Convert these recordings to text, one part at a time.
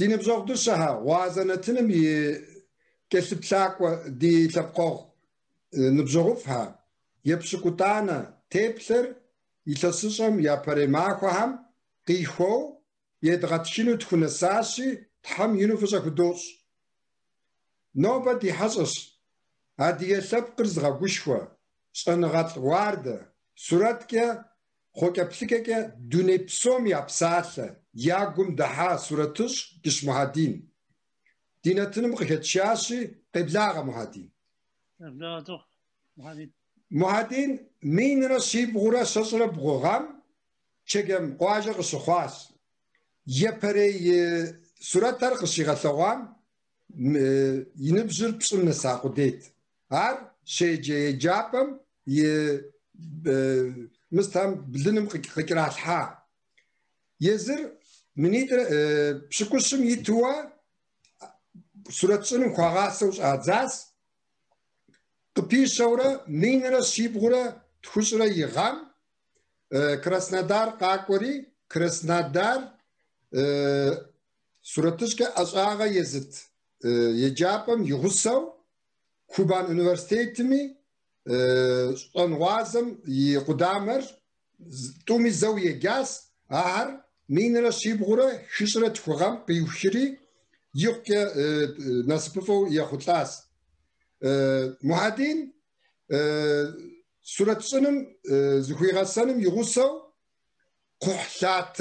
دين بزوج درسها وازنتنم كسب ساق دي تبقى نبزوفها يبسكوتانا تبصر يتصم يا بريماكوهم قيخو يدغتشينو تكون ساسي تحم ينفسك دوس nobody حصص هذه يسبق رزقا قشوة صنغات واردة سورتك خوك بسكك دوني بسوم يبساثة ياقوم دحا سورتش كش مهدين دينتنم قيت شاشي قبلاغ مهدين مهدين مين رسيب غورا سسر بغوغام چگم قواجه قصخواس يبري سورت ترقصي غثوام ينبزر بسم نساقو ديت هار شي جي جابم مستهم بلنم قكرا الحا يزر منيدر بشكوشم يتوا سورة سنم خواغاسوش آزاز قبي شورا مين رسيب غورا تخشرا يغام كراسنادار قاكوري كراسنادار سورتش كأشاغا يزت يجابم يغسو كوبان انوفرسيتمي انوازم يقدامر تومي زاوية جاس اهر مين رشيب غورا خشرة تخوغام قيوشري يوك ناسبفو يخطلاس مهدين سورة سنم زخويغا سنم يغسو قحلات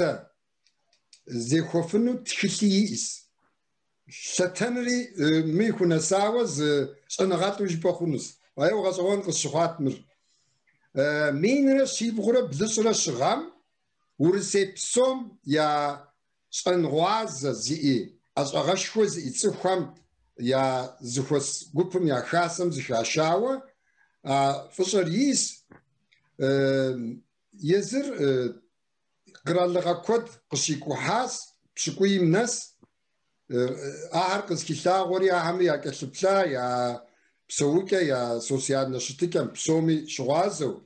زي خوفنو تخليس شتنري ميكونا ساوز صنغات وجبخونس ايو غزوان قصخات مر مين رشيب غورا بلسرا شغام ورسيبسوم يا صنغواز زي ازغشوز يتصفهم يا زخوس قبم يا خاسم زخاشاوة فصل يس يزر قرال لغا كود قشيكو حاس بشكوي مناس أعرق كيسا غوري أهم يا كسبلا يا بسوكا يا سوسيال نشتكا بسومي شغازو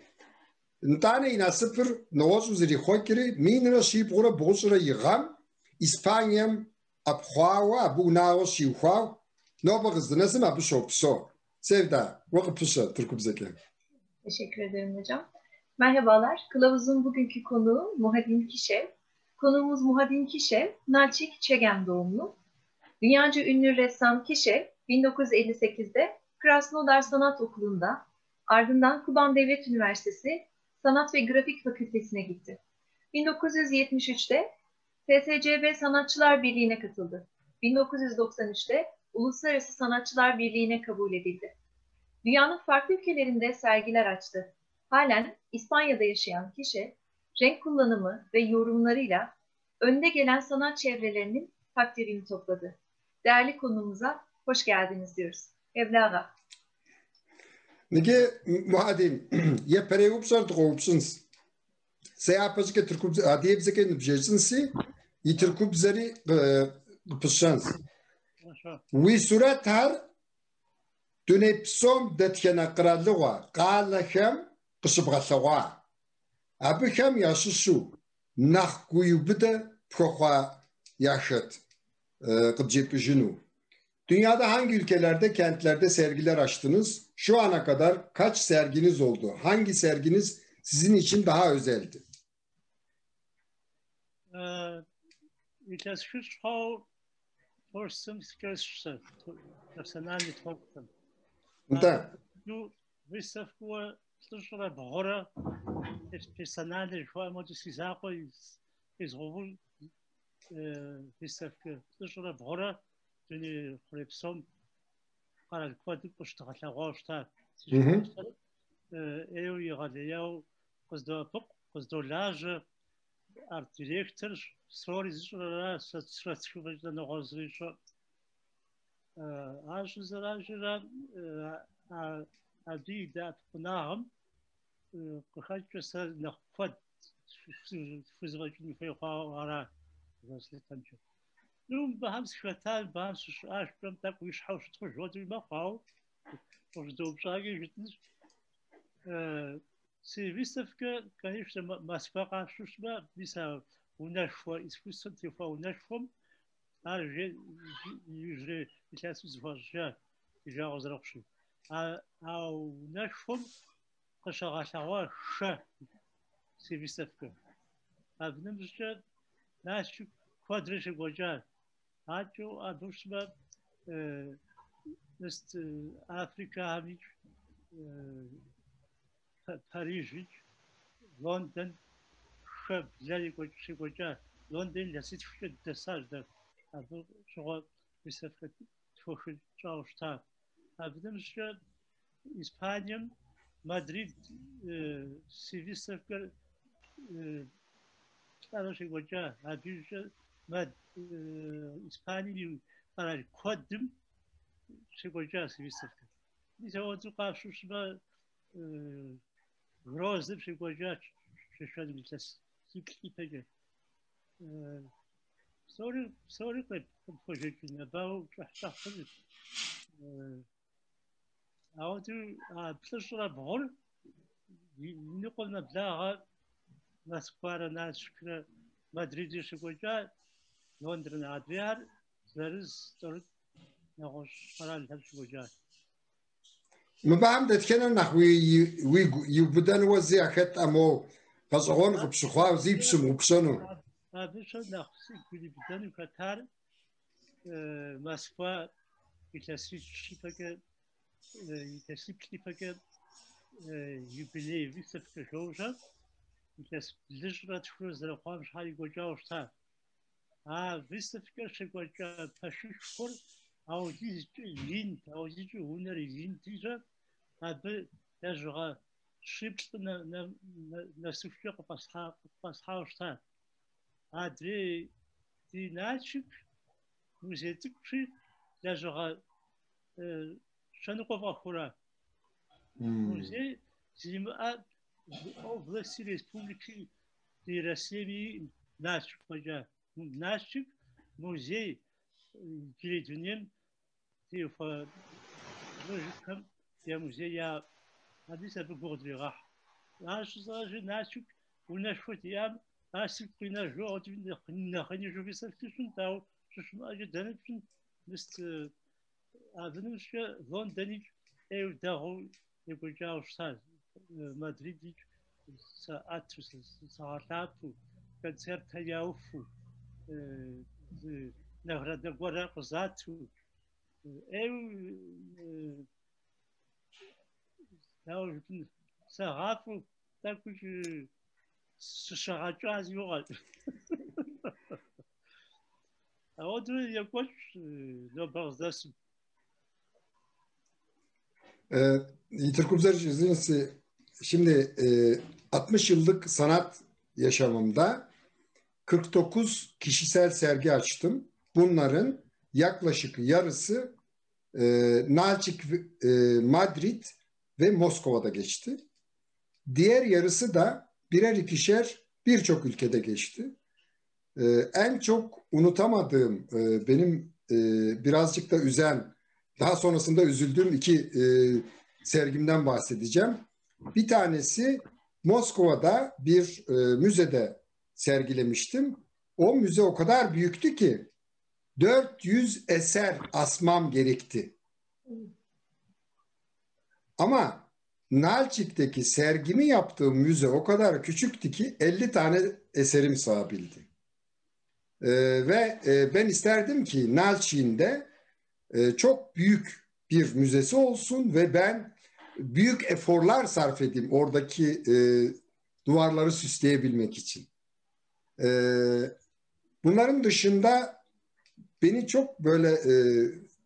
نتاني ناسفر نوازو زري خوكري مين رشيب غورا بغسرا يغام إسبانيام أبخواوا أبو ناو شيوخواو نوبغز نسم أبو شو بسو Sevda, vakit pışa Türküp Zeki. Teşekkür ederim hocam. Merhabalar, Kılavuz'un bugünkü konuğu Muhadin Kişev. Konuğumuz Muhadin Kişev, Nalçik Çegem doğumlu. Dünyaca ünlü ressam Kişev, 1958'de Krasnodar Sanat Okulu'nda, ardından Kuban Devlet Üniversitesi Sanat ve Grafik Fakültesine gitti. 1973'te SSCB Sanatçılar Birliği'ne katıldı. 1993'te Uluslararası Sanatçılar Birliği'ne kabul edildi. Dünyanın farklı ülkelerinde sergiler açtı. Halen İspanya'da yaşayan kişi, renk kullanımı ve yorumlarıyla önde gelen sanat çevrelerinin takdirini topladı. Değerli konuğumuza hoş geldiniz diyoruz. Evlaga. Nige muhadin, ya pereyupsar tıkopsins. Seyapazıke Türküp, adiyebzeke nübjesinsi, yi Türküp zari pışans. وی صورت هر دونه پسوم دتکنه قرالوا قاله هم قصب غثوا ابی هم یاششو نخ گویو بده پخوا yaşat قبجیت جنو. Dünyada hangi ülkelerde, kentlerde sergiler açtınız? Şu ana kadar kaç serginiz oldu? Hangi serginiz sizin için daha özeldi? Forsum skörse personalni tolkten. Da. Du выставку слушала бора персонали жва моду сизако из рову выставка слушала бора дни хлебсом харал квади поштахлагошта. Эу игалеяу коздопок коздолаже арт-директор Sorry, срацкуважда ногозриша. Аж заражира абида пнахам кохачса нахфат физически фейхара заслетанчо. Ну бахам схватал бахам аш прям так виш хауш тхожоди махау. Пождобшаги житниш. Выставка, конечно, Москва, шушба, биса унашва искусство, типа унашвом, يجري يتلاس زفاجة يجاوز رقشي أو نشفم قشة شوا شا سيفيستفك أبنمشة ناشو كوادرش وجار هاتو أدوشما است أفريقيا هميج باريس لندن شب زي وجار لندن لسيت في الدساج ده أبو شغل بيستفك تفوق جاوشتا أبنمشة إسبانيا مدريد سيفيستفك أنا شيء وجاه أبيش مد إسباني أنا قدم شيء وجاه سيفيستفك إذا هو تقع شو شبه غراز شيء وجاه شو مثلس سيكلي تجاه سوري قد فوجئنا باو تحت خلف أودو بلشنا بغل نقول نبلغ Moskva na şükür Madrid'e şükürce Londra'na adriyar zeriz torut nahoş paral hep şükürce. مبهم دتكنا نحوي يبدن وزي أخت أمو فصغون بشخوا وزي بسمو بسنو. هذا شو نخسي كذي بدن كتار Moskva يتسيب شيء يتسيب شيء يبلي ويسف كشوجة يتس لجرة فروز القام شحالي قجاوشتا ويسف كشوجة بشوش كل أو ديج لين أو ديج هنر لين ديجا هذا يجرى شيبس نسوفيق بسحاوشتا هذا دي ناتشك مزيتك شيء يجرى شنو قفا خورا مزي زيما области республики и России наш музей передвинем в Рожком я музей я Адис Абу-Гордвирах наш зажи нашик у нас хотям асик на жодвин на хани жовисовтишн тау шушм ажданшн мист аднушка лондоник эв дагу егожаушсаз Madrid saatatu концерт яуфу награда гора qzatu ev таужн сагафу такуш сшагачаз югал аоду якоч добрздас Yitirkubzer izninizle şimdi 60 yıllık sanat yaşamımda 49 kişisel sergi açtım. Bunların yaklaşık yarısı Nalçik, Madrid ve Moskova'da geçti. Diğer yarısı da birer ikişer birçok ülkede geçti. En çok unutamadığım, benim birazcık da üzen, daha sonrasında üzüldüğüm iki sergimden bahsedeceğim. Bir tanesi Moskova'da bir müzede sergilemiştim. O müze o kadar büyüktü ki 400 eser asmam gerekti. Ama Nalçik'teki sergimi yaptığım müze o kadar küçüktü ki 50 tane eserim sığabildi. Ve ben isterdim ki Nalçik'in de çok büyük bir müzesi olsun ve ben büyük eforlar sarf edeyim oradaki duvarları süsleyebilmek için. Bunların dışında beni çok böyle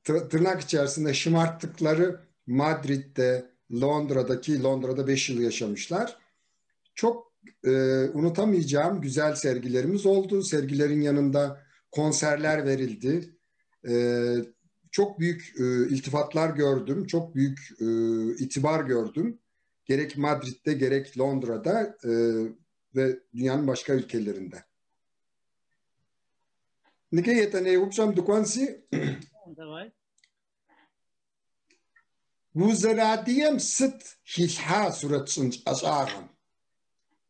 tırnak içerisinde şımarttıkları Madrid'de, Londra'da 5 yıl yaşamışlar. Çok unutamayacağım güzel sergilerimiz oldu. Sergilerin yanında konserler verildi. Çok büyük iltifatlar gördüm, çok büyük itibar gördüm. Gerek Madrid'de, gerek Londra'da ve dünyanın başka ülkelerinde. Nikayeta ne yapacağım dukansi? Vuzaradiyem sıt hilha suratın aşağım.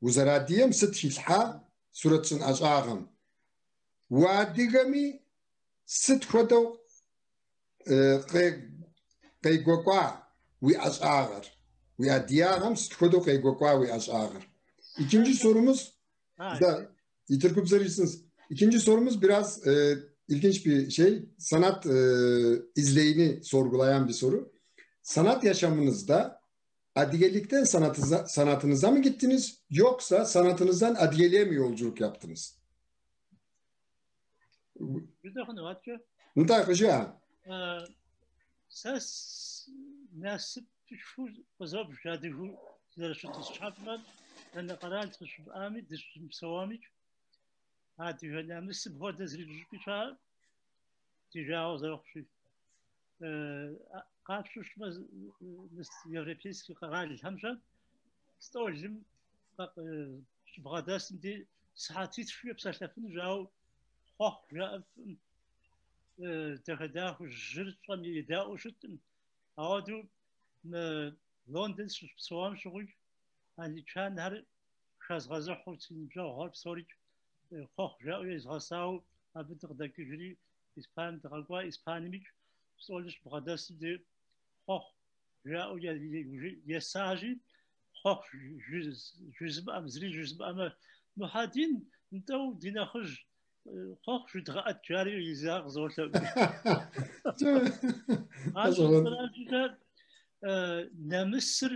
Vuzaradiyem sıt hilha suratın aşağım. Vadigami ست خودو قيقوقوا ويأشعر ويأدياهم ست خودو قيقوقوا ويأشعر. İkinci sorumuz da yitirkup zarırsınız. İkinci sorumuz biraz ilginç bir şey. Sanat izleyini sorgulayan bir soru. Sanat yaşamınızda adiyelikten sanatınıza mı gittiniz yoksa sanatınızdan adiyeliğe mi yolculuk yaptınız? Ne takıcı? Ses nasip şu bazı şadihu zerşut şapman أنا قرأت في آمي دش مسوامي هاتي هنا مسب هو دزري جبتها تجاوز روحي قابشوش مس يوريبيسكي قرار الهمشة استوجم بغداس دي ساعتي شوية بسالفين جاو خوخ جاء تخداه جرت من يداو شتم عادو لندن سوام شغل ani çan her şazgaza hoçin cevap soruç xox ja izgasau abdırdaki jüri İspan dağwa İspanimik soruş bagadas de xox ja o yesaji xox jüzb amzri jüzb ama muhadin ntaw dinaxj xox judrat jari izaq zorta namsr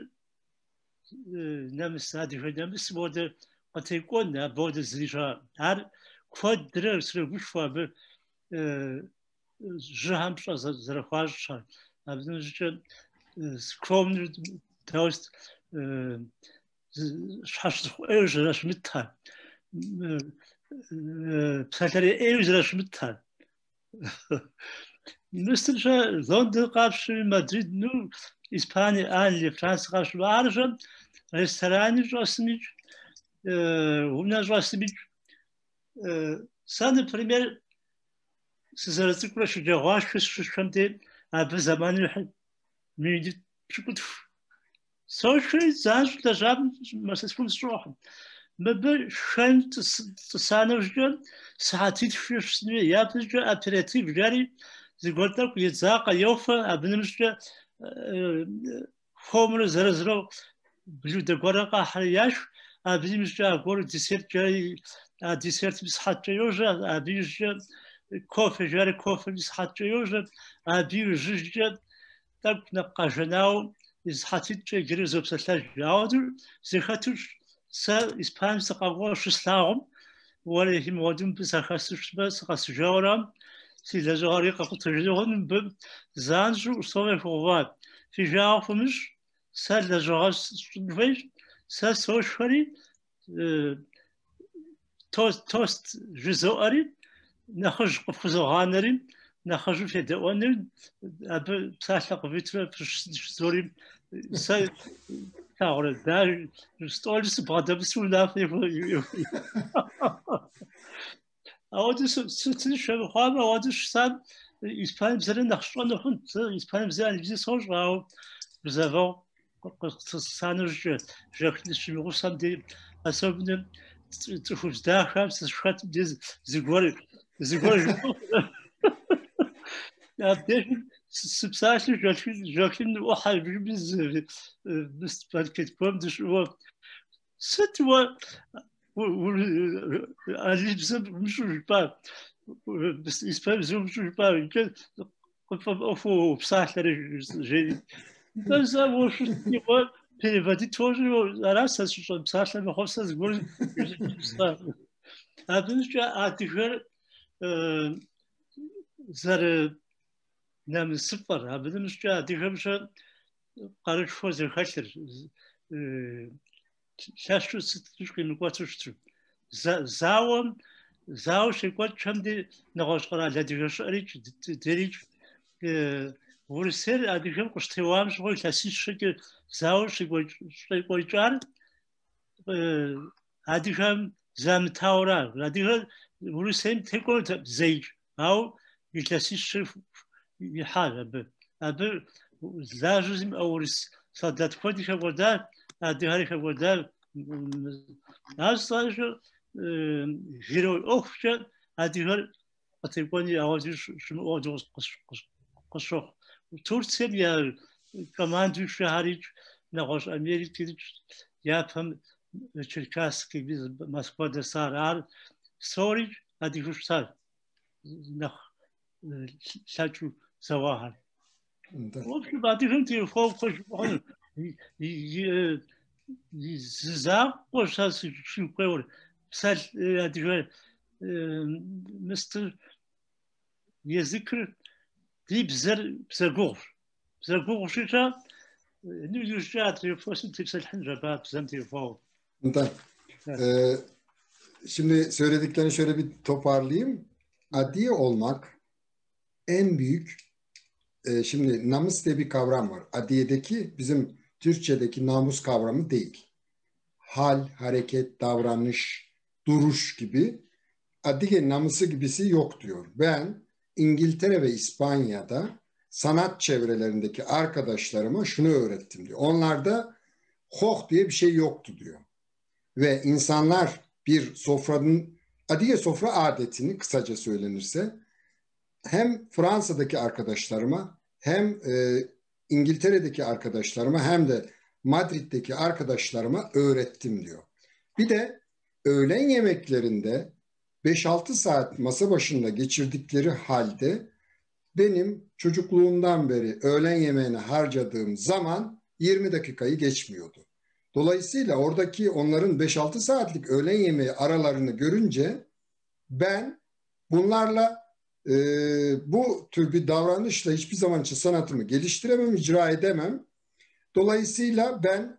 نمس هذه نمس بود قتيكون بود زريشة هر كود درس رجوش فاب جهم شاز زرخواج شان أبدون جد سكروم توست شخص إيش راش متها بساتري إيش راش متها مثل شا لندن قابش مدريد نو إسبانيا آنيا فرنسا قابش وارجم رستورانی جاسمیج هونا جاسمیج سان پریمیر سزارتی کلاش جواش کشم دی اب زمانی میدی شکوت سوشی زاج داشتم مثلا فون سرخم مبر شنت سانوجن ساعتی فیشنی یا بجا اپراتیف جاری زیگولتا که زاق یوفا ابنمشجا خمر زرزرو بجود قرقة حرياش أبيمش جا قول ديسيرت جاي ديسيرت بصحة جيوجا أبيمش جا كوفي جاري كوفي بصحة جيوجا أبيمش جا تك نبقى جناو بصحة جيري زوب سلاج جاودر زخاتوش سا إسبان سقاوش سلاهم ولا هم ودم بسخاسوش بس خاس جورام سي لجاري قط جيرون بب زانجو صوف وفات في جاو فمش سال لجاز شنوش سال سوشوري توست جزءاري نخرج قفزو غانري نخرج في دوانر أب سالق فيتر زوري سال تاور دار ستوريس بعد بسولا في أود ستين شو خام أود شسام إسبان بزرن نخشون نخون إسبان بزرن بزي سوش راو بزافو سانوش جاكنش مغوصام دي أصابنا تخوش داخل سشخات دي زغوري أبديش سبساشي جاكن واحد بس بالكت بوم دش هو ستوا علي بزاف مش با بس إسبان زوم مش با يمكن قلت أفو بصح جي بس أول شيء يقول переводи тоже раз что писать на хостел говорит а дальше атихер зар нам супер а дальше атихер что qarış фозе хатер шашу ситушки нукватуштру зау шекват чамди нагошкара ладигаш арич дерич ورسال أديهم قشتوام شغل كاسيش شكل زاوش شكل جار أديهم زام تاورا أديهم ورسال تكون زيج أو الكاسيش يحال أب لازم أورس صدق فدي خبردار أديها خبردار أصلاً هيرو أخشى أديهم أتبوني أودي شنو أودي قصة تركيا يا كمان دو شهري نقاش أمريكي يفهم تركاسكي بيز مسكو دسارار سوري هذه شو صار نخ شاچو سواهر وفي بعد فهمتي فوق خش زاق وش هاس شو قول بسال هذه مستر يذكر دي بزر شيشة نيجي شات يفوز تكسر الحنجة باب زمتي فوق. Şimdi söylediklerini şöyle bir toparlayayım. Adliye olmak en büyük, şimdi namus diye bir kavram var. Adliyedeki bizim Türkçedeki namus kavramı değil. Hal, hareket, davranış, duruş gibi adliye namusu gibisi yok diyor. Ben İngiltere ve İspanya'da sanat çevrelerindeki arkadaşlarıma şunu öğrettim diyor. Onlarda hoh diye bir şey yoktu diyor. Ve insanlar bir sofranın, adliye sofra adetini kısaca söylenirse hem Fransa'daki arkadaşlarıma hem İngiltere'deki arkadaşlarıma hem de Madrid'deki arkadaşlarıma öğrettim diyor. Bir de öğlen yemeklerinde 5-6 saat masa başında geçirdikleri halde benim çocukluğumdan beri öğlen yemeğine harcadığım zaman 20 dakikayı geçmiyordu. Dolayısıyla oradaki onların 5-6 saatlik öğlen yemeği aralarını görünce ben bunlarla bu tür bir davranışla hiçbir zaman için sanatımı geliştiremem, icra edemem. Dolayısıyla ben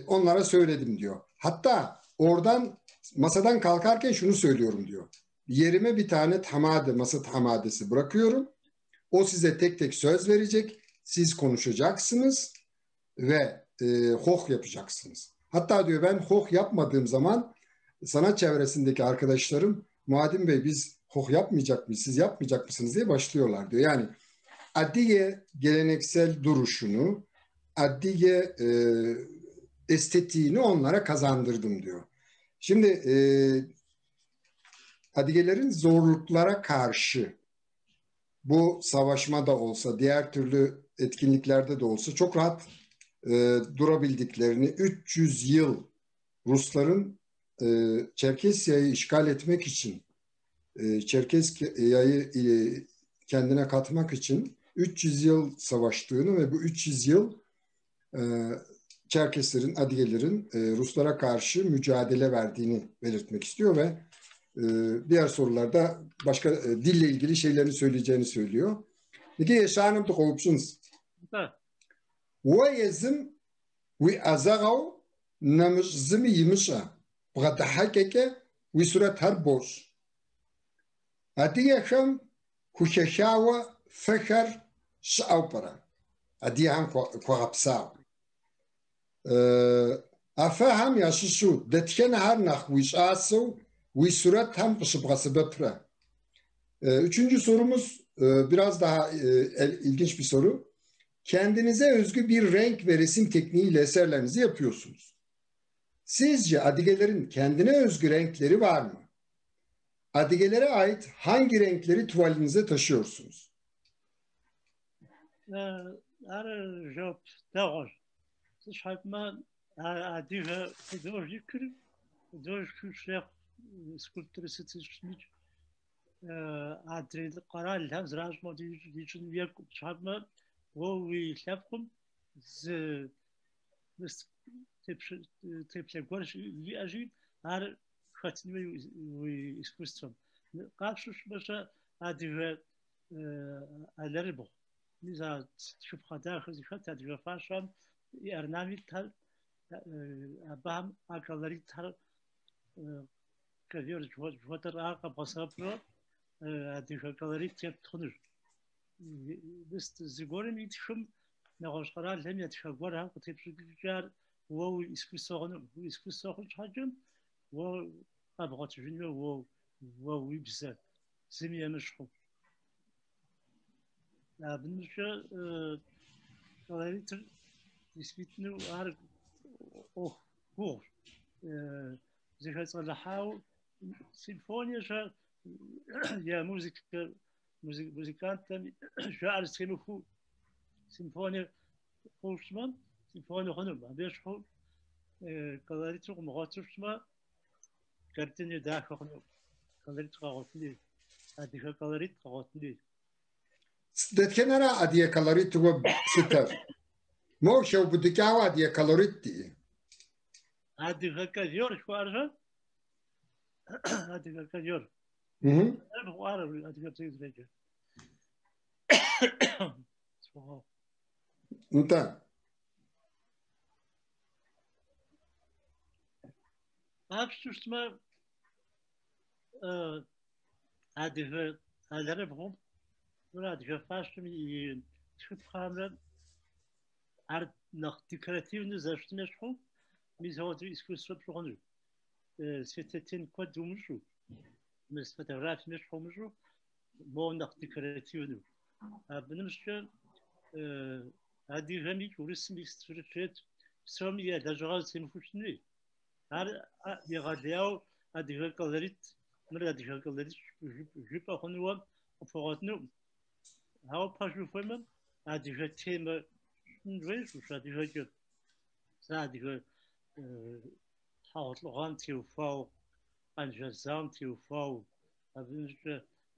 onlara söyledim diyor. Hatta oradan masadan kalkarken şunu söylüyorum diyor. Yerime bir tane tamade, masa tamadesi bırakıyorum. O size tek tek söz verecek. Siz konuşacaksınız ve hoh yapacaksınız. Hatta diyor ben hoh yapmadığım zaman sanat çevresindeki arkadaşlarım Muaddim Bey biz hoh yapmayacak mıyız, siz yapmayacak mısınız diye başlıyorlar diyor. Yani adliye geleneksel duruşunu, adliye estetiğini onlara kazandırdım diyor. Şimdi adliyelerin zorluklara karşı bu savaşmada olsa, diğer türlü etkinliklerde de olsa çok rahat durabildiklerini, 300 yıl Rusların Çerkesya'yı işgal etmek için, Çerkesya'yı kendine katmak için 300 yıl savaştığını ve bu 300 yıl Çerkeslerin, Adiyelerin Ruslara karşı mücadele verdiğini belirtmek istiyor ve diğer sorularda başka dille ilgili şeylerini söyleyeceğini söylüyor. Peki yaşanım da korupsunuz. Ve ve azagav namızımı yemişa. Bırak hakike ve surat her boş. Adiyem kuşaşava feker şaupara. Adiyem korupsav. Afaham yaşışı detken her nak vişasu ve surat hem kışıbgası bepre. Üçüncü sorumuz biraz daha ilginç bir soru. Kendinize özgü bir renk ve resim tekniğiyle eserlerinizi yapıyorsunuz. Sizce adigelerin kendine özgü renkleri var mı? Adigelere ait hangi renkleri tuvalinize taşıyorsunuz? Adril karar laf zraşma diyeceğin bir çarpma o lafım z tepki görüş viajı her katını ve iskustrum karşı başa adril aleri bu niza şu kadar hızlı adril faşam ernami tal abam akaları tal kavyor juatar arka basapro adril tep tonur بس زيغورن يتشم نغاش قرار لم يتشغل ها كتبشجار و اسكو سوغن حاجم و ابغات جنو و بزاف زميا مشخو لا بالنسبه قراريت يسبيتنو ار او زي صلحاو سيمفونيا يا مuzikantım şair semihu simfoni hoşman simfoni hanım beş ho kadar çok muhatırma kartını daha hanım kadar çok hanım hadi kadar çok hanım Detkenara adiye kalorit ve süter. Mo şov budikawa adiye kalorit diye. hadi kadar şu arada hadi kadar Hı. bu arada hadi kadar Então, absüstme hadi hadi bu burada fast mi çıktıklarım art nach dekorativne zerstme şu biz heute iskusu planı c'était une quoi dumuşu mes fotoğraf ne şomuşu bu nach dekorativne benim için hadi remi resim istiyor som ya da jara semfuşni her yağlıyor hadi kalarit hadi kalarit jupa honu operatnu ha paşu filmem hadi tema nreş hadi hadi حاضران تيوفاو انجزام تيوفاو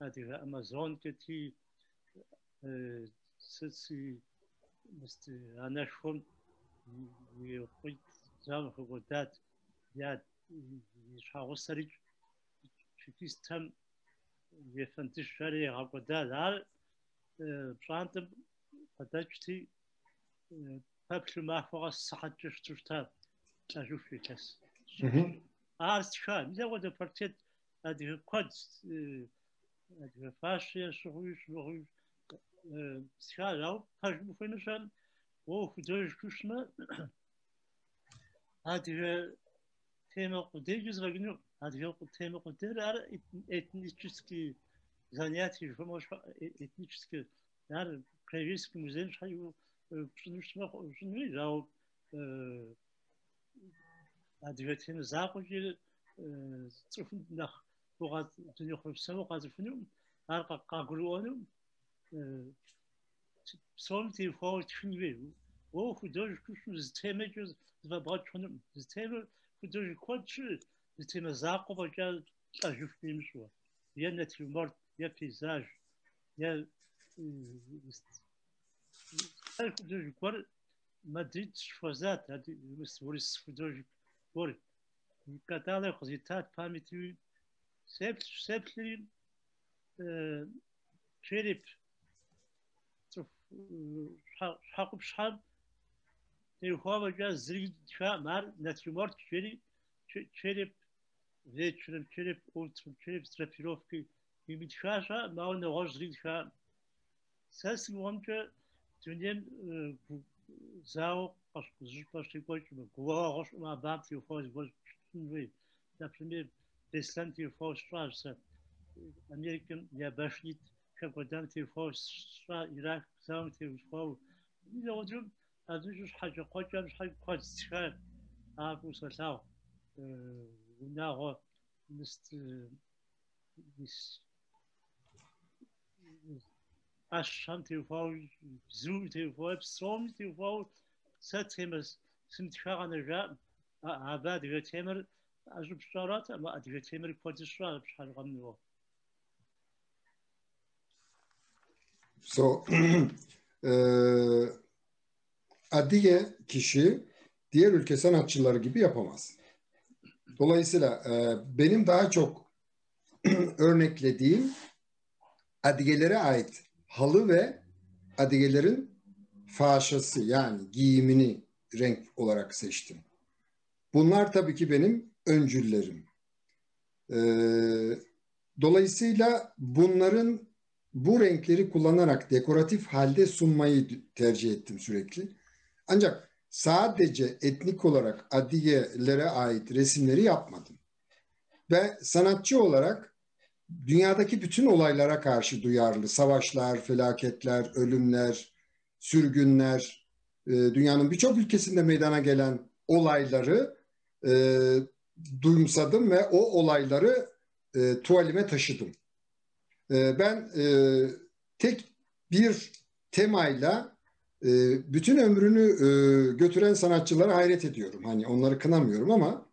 هذه امازون كتي سيسي مست انا شون يقيت زام خودات يا شاو سريج شكيستم يفنتش شاري غودات هذا برانتم قداجتي قبل ما فوق الصحه تشتات اشوف في كاس عارف شو ماذا هو ده بارتيت هذه كود هذه فاشية شغل سكالو فاش بفنشان وفي درج كشمة هذه تيمة قديجز رجنو هذه تيمة قدير على этнические занятия فماش этнические يعني كريسك مزين شيء شنو جاو هذه تيمة زاقوجي تشوفون nach وقت الدنيا خمسة وقت الفنون هرقا قاقلوانو سومتي فاول تشنوي وفي درج كشو زتيمة جز زبابات شنو زتيمة في درج كوتش زتيمة زاقو بجال أشوف نيمشوا يا نتيمارت يا بيزاج يا في درج كور مدريد شوازات هذه مستوريس في درج كور كاتالوج زيتات فاميتي سبلي شريب حقب شحال يخوض جاز زريد شا مار ناتيمارت شريب زيتشرب شريب أولترم شريب سترافيلوفكي يميت شاشا ما هو نغاش زريد شا ساس مهمجة تونيم زاو باش تقول قوة غاش ما باب في فوز باش تنوي например Deslanti Fauststraße, Amerikan ya başlit Kapadanti Faustra Irak Zamti Faust. Bir de oturum azıcık hacı kocan hacı koç çıkar. Abi saçav. Bunlar mis aşşanti Faust, zumti Faust, somti Faust. Satemiz simtişağına ja abad götemer أجيب شارات أما أديك تمر كودي شارات بشحال غنوا. So adiye kişi diğer ülke sanatçıları gibi yapamaz. Dolayısıyla benim daha çok örneklediğim adiyelere ait halı ve adiyelerin faşası yani giyimini renk olarak seçtim. Bunlar tabii ki benim öncüllerim. Dolayısıyla bunların bu renkleri kullanarak dekoratif halde sunmayı tercih ettim sürekli. Ancak sadece etnik olarak adiyelere ait resimleri yapmadım. Ve sanatçı olarak dünyadaki bütün olaylara karşı duyarlı, savaşlar, felaketler, ölümler, sürgünler, dünyanın birçok ülkesinde meydana gelen olayları duyumsadım ve o olayları tuvalime taşıdım. Ben tek bir temayla bütün ömrünü götüren sanatçılara hayret ediyorum. Hani onları kınamıyorum ama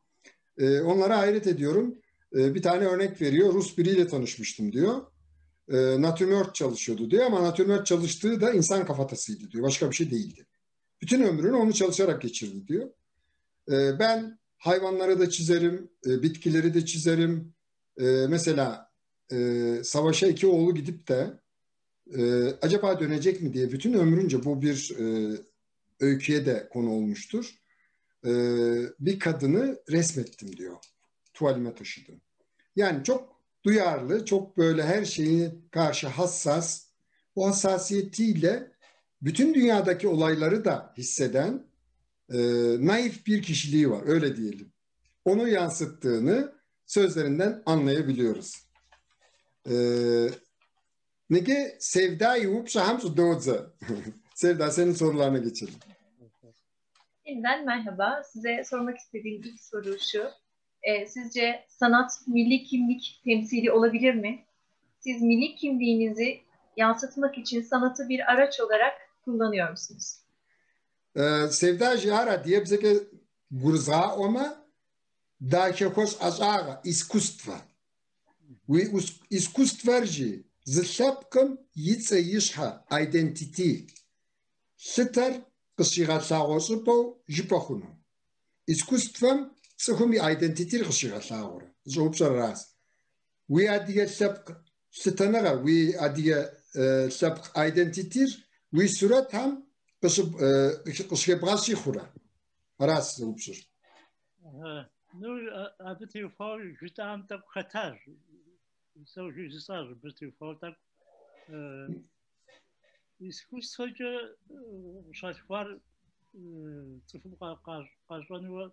onlara hayret ediyorum. Bir tane örnek veriyor. Rus biriyle tanışmıştım diyor. Natürmort çalışıyordu diyor ama natürmort çalıştığı da insan kafatasıydı diyor. Başka bir şey değildi. Bütün ömrünü onu çalışarak geçirdi diyor. Ben hayvanları da çizerim, bitkileri de çizerim. Mesela savaşa 2 oğlu gidip de acaba dönecek mi diye bütün ömrünce bu bir öyküye de konu olmuştur. Bir kadını resmettim diyor. Tuvalime taşıdım. Yani çok duyarlı, çok böyle her şeye karşı hassas. O hassasiyetiyle bütün dünyadaki olayları da hisseden naif bir kişiliği var, öyle diyelim. Onu yansıttığını sözlerinden anlayabiliyoruz. Nege Sevda Yuvupşa Hamsu Doğuza. Sevda, senin sorularına geçelim. Yeniden merhaba. Size sormak istediğim ilk soru şu. Sizce sanat milli kimlik temsili olabilir mi? Siz milli kimliğinizi yansıtmak için sanatı bir araç olarak kullanıyor musunuz? Sevda Jihara diye bize gurza oma da kekos azaga iskustva. Ve iskustverji zıtlapkım yitse yişha identity. Sıtar kısıgatlağosu po jipahunu. Iskustvam sıhumi identity kısıgatlağoru. Zopsa ras. Ve adiye sapk sıtanaga ve adiye sapk identity ve surat ham kısıgabrasi khura. Ras zopsa. Nu abiti for jutam tak khatar. So jusar abiti for tak искусствоҷо шашвар цуфум қажванува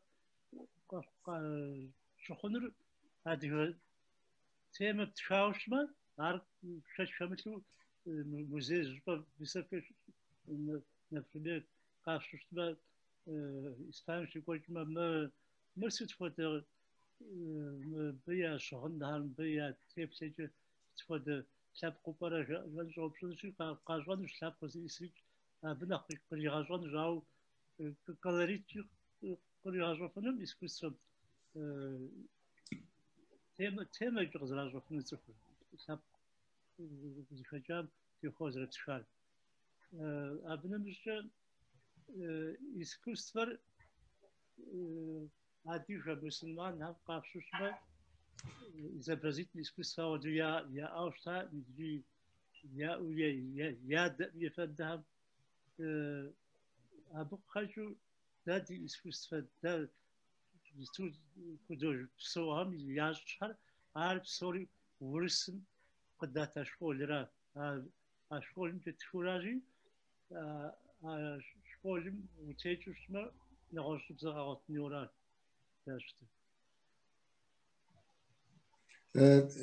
шухунур адига тема тшаушма ар шашамиту музей жпа висафеш например қашушма испанский кочма мырсит фото бия шухундан бия тепсеҷо фото شاب قبرة جان جواب شو شو قاجوان شاب قصدي بنا قري قاجوان جاو كالريت قري قاجوان فنم إسكوسم تيم جغز قاجوان فنم تفهم شاب زخجام في خوزر تشال أبنا مش إسكوسفر عادي شاب مسلمان هم قافشوش ما изобразительное искусство вот я ауста я фадам абу хочу дать искусство да тут художник псоам яшар ар псори урсм куда-то школера а школим тшуражи а школим учечушма нагошуп заgatniora yaştı.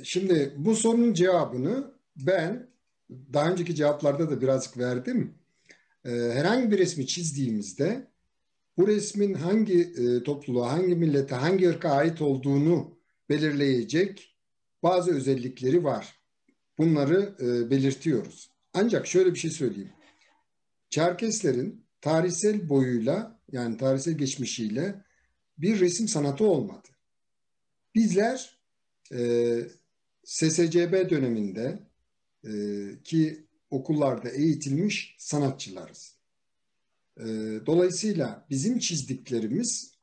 Şimdi bu sorunun cevabını ben daha önceki cevaplarda da birazcık verdim. Herhangi bir resmi çizdiğimizde bu resmin hangi topluluğa, hangi millete, hangi ırka ait olduğunu belirleyecek bazı özellikleri var. Bunları belirtiyoruz. Ancak şöyle bir şey söyleyeyim. Çerkeslerin tarihsel boyuyla, yani tarihsel geçmişiyle bir resim sanatı olmadı. Bizler SSCB döneminde ki okullarda eğitilmiş sanatçılarız. Dolayısıyla bizim çizdiklerimiz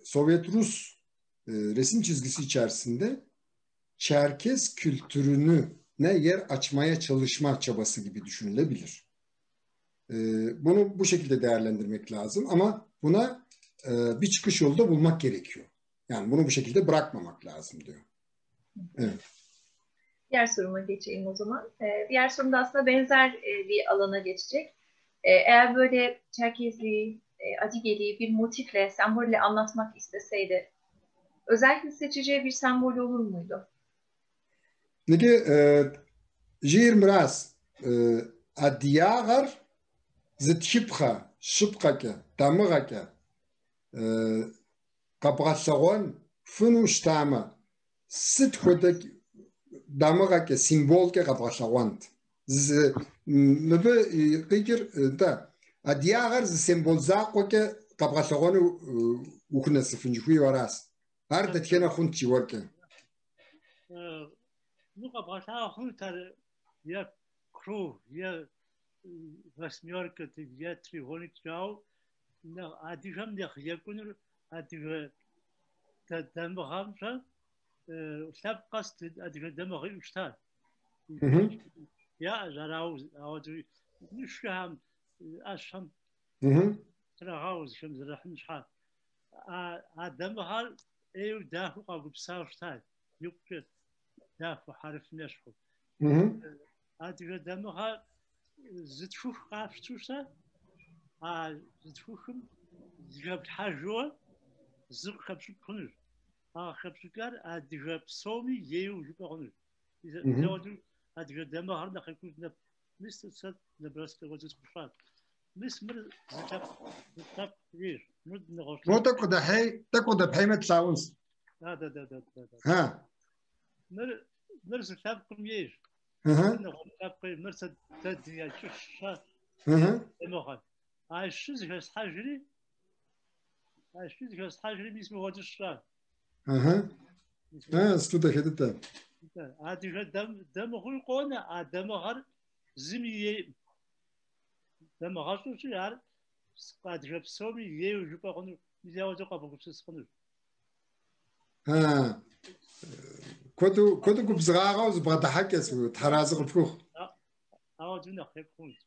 Sovyet-Rus resim çizgisi içerisinde Çerkes kültürüne yer açmaya çalışma çabası gibi düşünülebilir. Bunu bu şekilde değerlendirmek lazım ama buna bir çıkış yolu da bulmak gerekiyor. Yani bunu bu şekilde bırakmamak lazım diyor. Evet. Diğer soruma geçeyim o zaman. Diğer sorum da aslında benzer bir alana geçecek. Eğer böyle Çerkezliği, Adigeliği bir motifle, sembolle anlatmak isteseydi, özellikle seçeceği bir sembol olur muydu? Nege jir mraz adiyagar zitşipxa, şıpxake, damıgake kabğatlağın fınu ştama sıt kodak дамыгъэкӏэ символкӏэ къэбгъэлъэгъуэнт. Мыбы къикӏыр да адыягъэр зы символ закъуэкӏэ къэбгъэлъэгъуэну ухунэсыфын жыхуейуэ аращ. Ар дэтхэнэ хъунт жыуэркӏэ. Ну къэбгъэлъагъуэхъунут ар е круг, е восьмерка, е треугольник жауэ адыгэм нэхъ екӏуныр адыгэ дамыгъэмчӏэ лъэпкъ къэс адыгэ дамыгъиӏэу щытащ. Яӏэщ арауэ ауэдэу мышхэм ӏэщхэм трагъэу зыхэмызэрыхьын щхьа. А дамыгъэр ӏейуэ дахэу къэгупсауэ щытащ. Икъукӏэ дахэу хьэрфым ещхьу. Адыгэ дамыгъэр зытхух къафщту щытэ, а зытхухым зыхэплъхьэжууэ зы къыхэпщӏык хъунущ. А къыхэпщӏыкӏар адыгэ псоми ейуэ жыпӏэ хъунущ. адыгэ дамыгъэр нэхъ екӏуу мис сэ нэбэрсэ уэдэ схущӏат. Мис мыр зылъэпкъ ейщ. Мо тӏэкӏу къыдэпхьеймэ тлъагъунщ. Да. Мыр зылъэпкъым ейщ. Мыр сэ дэдым ячӏыщщэ дамыгъэр. Ащи зыхэслъхьэжри мис мыуэдэ щӏат. Студэхэдытэ. Адыгэ дамыгъуи къонэ, а дамыгъэр зыми ей. Дамыгъэщӏэщи ар адыгэ псоми ейуэ жыпӏэ хъунур, мис ауэдэу къэбгъэгупсыс хъунур. Куэду губзыгъагъэу зыбгъэдыхьэкӏэ тхьэразы къыпхух. Ауэдэу нэхъ епхъ хъунущ.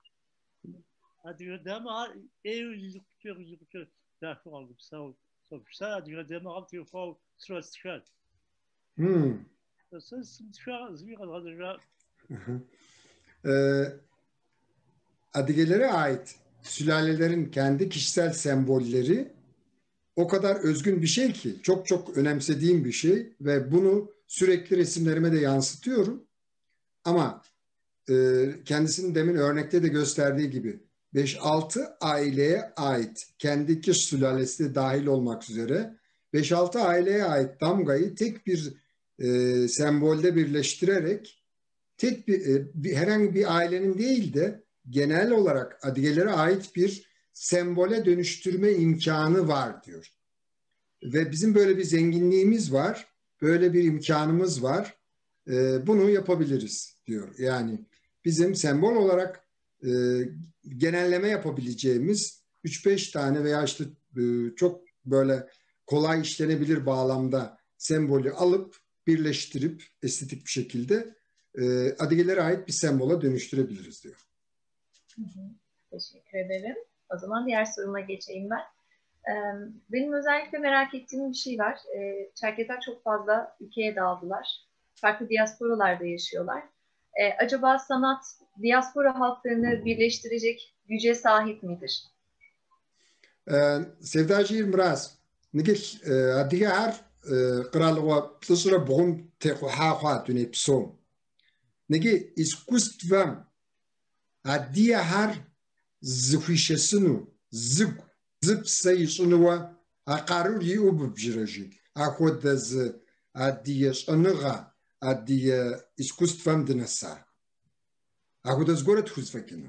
Адыгэ дамыгъэр ӏейуэ икъукӏэ дахэу къэгупсауэ согъущ. Сэ адыгэ дамыгъэм теухуауэ сростхат. Сэ сымытхауэ зыми къэзгъэзэжа. Adıgelere ait sülalelerin kendi kişisel sembolleri o kadar özgün bir şey ki, çok çok önemsediğim bir şey ve bunu sürekli resimlerime de yansıtıyorum. Ama kendisinin demin örnekte de gösterdiği gibi 5-6 aileye ait, kendi kış sülalesi de dahil olmak üzere 5-6 aileye ait damgayı tek bir sembolde birleştirerek herhangi bir ailenin değil de genel olarak Adigelere ait bir sembole dönüştürme imkanı var diyor. Ve bizim böyle bir zenginliğimiz var, böyle bir imkanımız var. Bunu yapabiliriz diyor. Yani bizim sembol olarak genelleme yapabileceğimiz 3-5 tane veya işte çok böyle kolay işlenebilir bağlamda sembolü alıp birleştirip estetik bir şekilde Adigelere ait bir sembola dönüştürebiliriz diyor. Teşekkür ederim. O zaman diğer soruma geçeyim ben. Benim özellikle merak ettiğim bir şey var. Çerkezler çok fazla ülkeye dağıldılar. Farklı diasporalarda yaşıyorlar. Acaba sanat diaspora halklarını birleştirecek güce sahip midir? Sevdacı Muraz, nigel adigar kralwa psura bugün tequha tuni psom. Nigi iskustvam adiyar zıfişesinu zıpsa yişnuwa aqarur yiub bjiraji. Akodaz adiyas anıga adiya iskustvam dinasa. Akodaz gorat huzfakinu.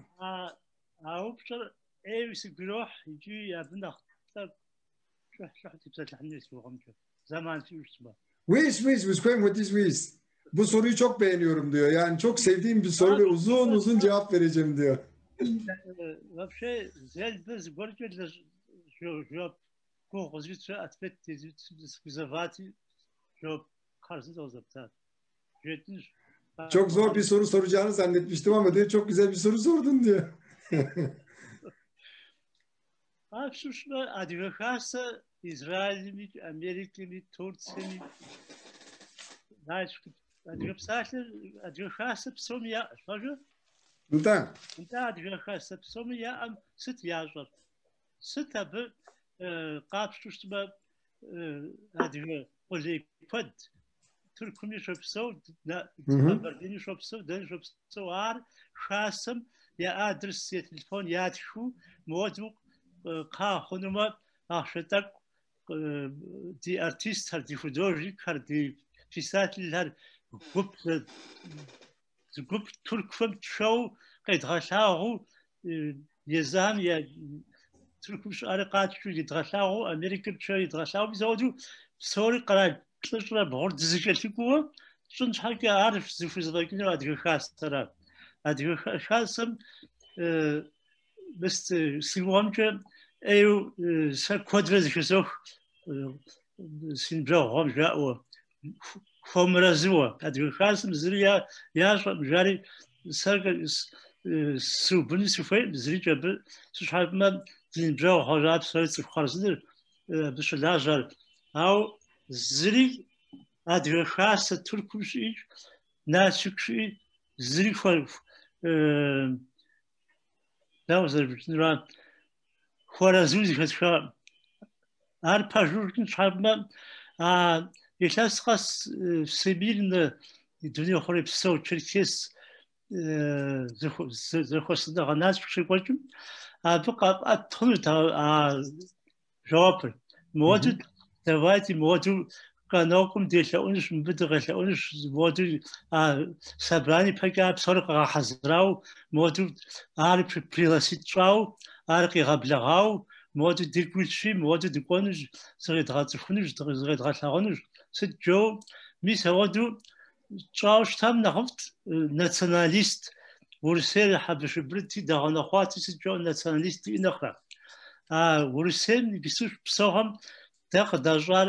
Aupçar evsi güroh yiji yadındak şahti psatlahnis buğamca. Zaman sürüsme. Wiz koyayım what is wiz? Bu soruyu çok beğeniyorum diyor. Yani çok sevdiğim bir soru ve uzun cevap vereceğim diyor. Вообще, здесь без горки для развития ответ сквизовати, что karşısında uzakta. Çok zor bir soru soracağını zannetmiştim ama diyor çok güzel bir soru sordun diyor. Абсолютно адвокатса Израиль, Америка, Турция, значит, адвокатса псом я, что? Да. Да, адвокатса псом я ам сыт яжар. Сыт абы капшу чтобы адвокат под Türk'ümü şopsov, Bardini şopsov, den şopsov ar, şahsım ya adres ya telefon ya şu mevzu kahunuma ahşetak di artist har di hudojik har di pisatliler гуп туркхэм тшэу къедгъэлъагъуу езам туркым щыӏэрэ къатщу идгъэлъагъуу Америкэм тшэу идгъэлъагъуу мис ауэдэу псори къэрал плӏыщӏрэ бгъур дызыкӏэлъыкӏуэу щӏын щхьэкӏэ ар зыхуизгъэкӏынур адыгэ хасэра. Адыгэ хасэм си гугъэмкӏэ ӏейуэ сэ куэдрэ зыхезох си ныбжьэгъугъэм жаӏэуэ хуэмырэзыуэ. Адыгэ хасэм зыри ящӏэм жари сэ сыубыну сыхуейм, зырикӏэ абы сыщхьэпӏэмэ зи ныбжьэгъугъэ псори цӏыху хъарзыныр абы щылажьэр. Ауэ зыри адыгэ хасэ туркум щыӏищ, Налшык щыӏи зыри хуэрэзу зыхэтхакъым. Ар пэжу щхьэпӏэмэ илъэс къэс всемирно дуней хъурей псэу черкес зэхуэсыныгъэ Налшык щекӏуэкӏым абы къэпӏэт хъунут жэуапыр. Мыуэду давайте мыуэду къанокъум делъэӏунущ, мыбы дыкъелъэӏунущ, мыуэду собрание пэкӏэ псори къэгъэхьэзырауэ, мыуэду ар пригласитӏщӏауэ, ар къигъэблэгъауэ, мыуэду дыгу илъщи, мыуэду дыкӏуэнущ, зыкъедгъэцӏыхунущ, зыкъедгъэлъэгъунущ. Сыт джэуэ мис ауэдэу щӏауэ щытам нэхъыфӏт националист Урысейр хьэбышыбырти дэгъунэхъуати сыт джэуэ националист и нэхърэ. Урысейм иджыпсту псыгъуэм дэ къыдэщӏар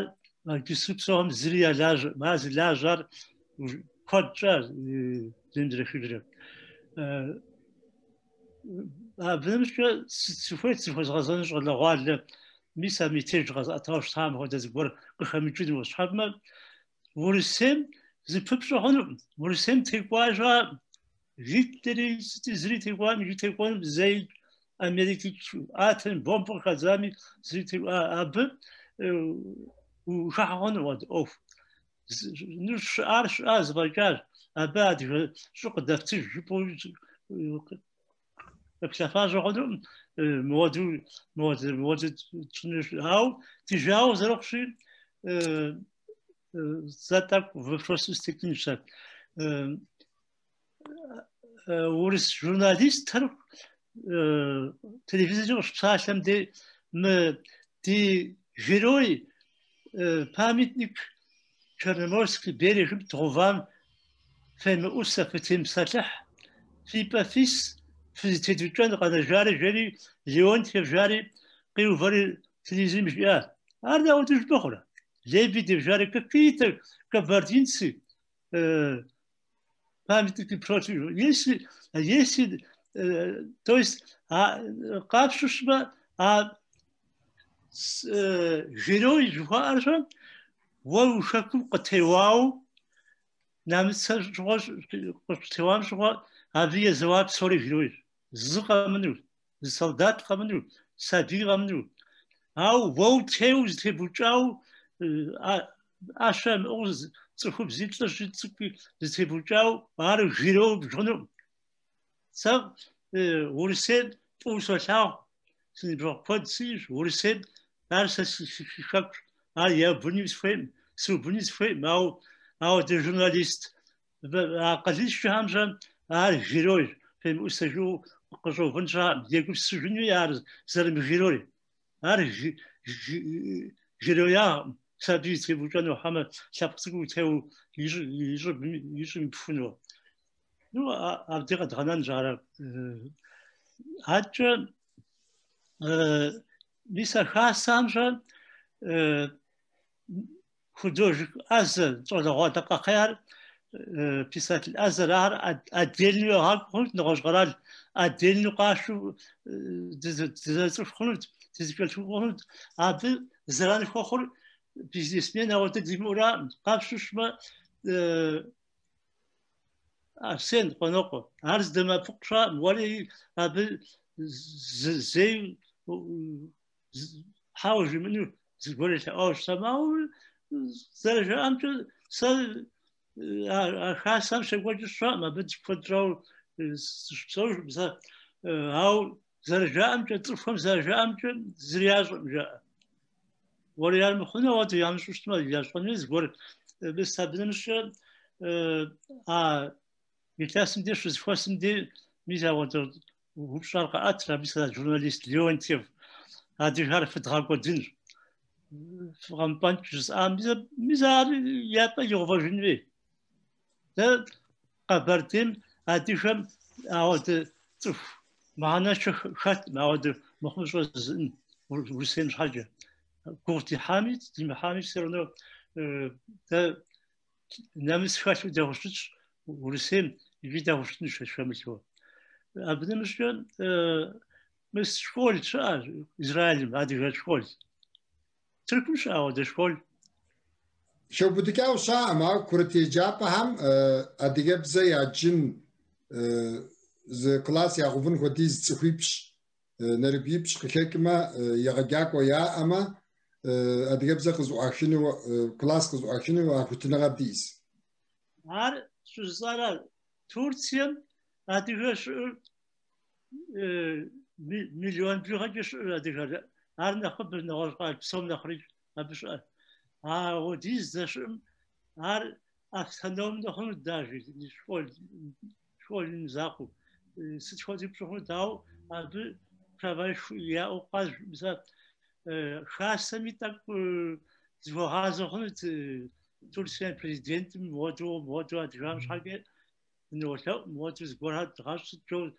иджыпсту псыгъуэм зыри ялажьэ, зылажьэр куэдщӏэ зимыдрыхыжрэ. Абынэмкӏэ сыхуейт зыхуезгъэзэну щӏалэгъуалэ мис а мятеж къэзыӏэтауэ щытам хуэдэ зыгуэр къыхэмыкӏыну. Щхьэпӏэмэ Урысейм зыпыпщӏэ хъунукъым. Урысейм текӏуащӏэ Гитлери зыри текӏуам, иджы текӏуэнум зэи Америкэ атом бомбэ къыхэдзами зыри текӏуа. Абы ушыхьэ хъуну ӏуэху. Щыӏар щыӏа зыфӏэкӏащ. Абы адыгэ щӏы къыдэфтыж жыпӏэу къыплъэфащӏэ хъунукъым. Мыуэду тщӏынущ. Ауэ дыжауэ зэрыхъущи зэ тӏэкӏу въпросым стекӏынущ. Урыс журналистхэр телевизорым къыщыпсалъэм де ди герой памятник Черноморский берегым дгъувам фемыӏусэ, фытемыпсэлъыхь, фи пӏэ фис фызытедукӏэн къэнэжари жери Леонтьев жари къиувэри телевизорым жиӏащ. Ар дауэдэ жыпӏэхъурэ? Лебедев жари какие-то кабардинцы памятники против. Если то есть къапщущмэ герой жыхуаӏэр уэ ушэкум къытеуауэ нэмыцэ щыгъуэ къыщытеуам щыгъуэ абы езэуа псори геройщ. Зы къэмыну, зы солдат къэмыну, сабий къэмыну. Ауэ уэ утеуэ зытебукӏауэ ӏэщэ мыӏэу цӏыхубз и плӏыщӏи цӏыкӏуи зытебукӏауэ ар герой бжыхьынукъым. Сэ Урысейм фӏыуэ солъагъу, си ныбжьэгъу куэд сиӏэщ. Урысейм ар сэ си хэкущ. Ар еубыну сыхуейм, сыубыну сыхуейм. Ауэ дэ журналист акъылыншэхэм щӏэ ар геройщ. Фемыӏусэжу къыщӏэувын щыӏэкъым. Егупсысыжынуи ар зэрымыгерой. Ар героягъым. Сабий тебукӏэну хьэмэ лъэпкъ цӏыкӏуу утеуэ ищӏым ипхуну. Ну, абди къэдгъэнэнщ ар. Атчӏэ мис а хасэм щӏэ художник ӏэзэ щӏалэгъуалэ къэхъеяр писатель ӏэзэр ар отдельную егъэкӏу хъунут, нэгъуэщӏ къэрал отдельную къащу дызэцӏыху хъунут, дызэкӏэлъыху хъунут. Абы зэран хуэхъур бизнесмен ауэдэ димыӏуракъым. Къапщущмэ Арсен къонокъуэ. Ар здэмэфыкъу щыӏэкъым. Уэри абы зэи хьэуэ жимыӏэну зыгуэр елъэӏуауэ щытам. Ауэ зэрыжаӏэмкӏэ сэ а хасэм щекӏуэкӏыр щыӏэкъым. Абы куэдрэ сыщыпсэужым сэ. Ауэ зэрыжаӏэмкӏэ, цӏыхухэм зэрыжаӏэмкӏэ зыри ящӏэм жаӏэ. Уэри ар мыхъуну ауэдэ ямыщӏу щытмэ, ящӏэнуи зыгуэр мис абынымыщӏэ يتلاسم دي شو فاسم دي ميزا ودر وبشارك أترى مثلا جورناليست ليونتيف هذه عارف تغاقو دينج فغم بانجز ميزا يابا يغفر جنبي ده قبرتين هذه شم أود تف معنا شخات ما أود مخمس وزن ورسين حاجة كوفتي حامد دي محامد سرنا ده نامس خاش ده وشش ورسين يفيد وشش شامل أبدا مشكل مس شكول شاء إسرائيل هذه شكول تركم شاء هذا شكول شو بدك أو ساعة ما كرتي جابهم أديك بزي أجن ز كلاس يا غفن خديز تخيبش نربيبش كحكمة يغجاك ويا أما أديك بزي خزو أخشني كلاس خزو أخشني وأخوتنا غديز هار شو صار تورسيا هذه مليون بيغش هذه هار نخب نغرق بسوم نخرج أبش وديز دشم هار أفتنام نخون داجي شوال نزاقو ستشوال بشوفن داو أبي كراش يا أوقات مثلا خاصة ميتك زوجها خون تورسيا بريزيدنت موجو أدرامش حاجة نوشا موجو زبورها دراش جو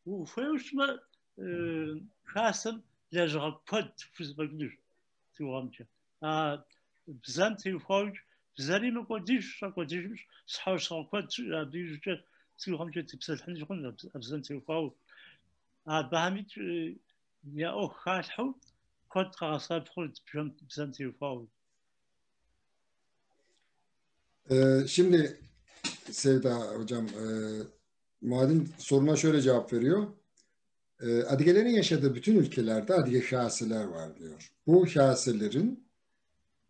وفيش ما خاصة لجرب بود فيز بقدر توامجه بزن تيفوج بزني ما قديش صحاش صاقد بيجي توامجه تبصل حني يكون بزن تيفوج بهميت يا أو خالحو قد قاصب خود بزن تيفوج Şimdi Sevda hocam Muad'in soruna şöyle cevap veriyor. Adigelerin yaşadığı bütün ülkelerde Adige şahsiler var diyor. Bu şahsilerin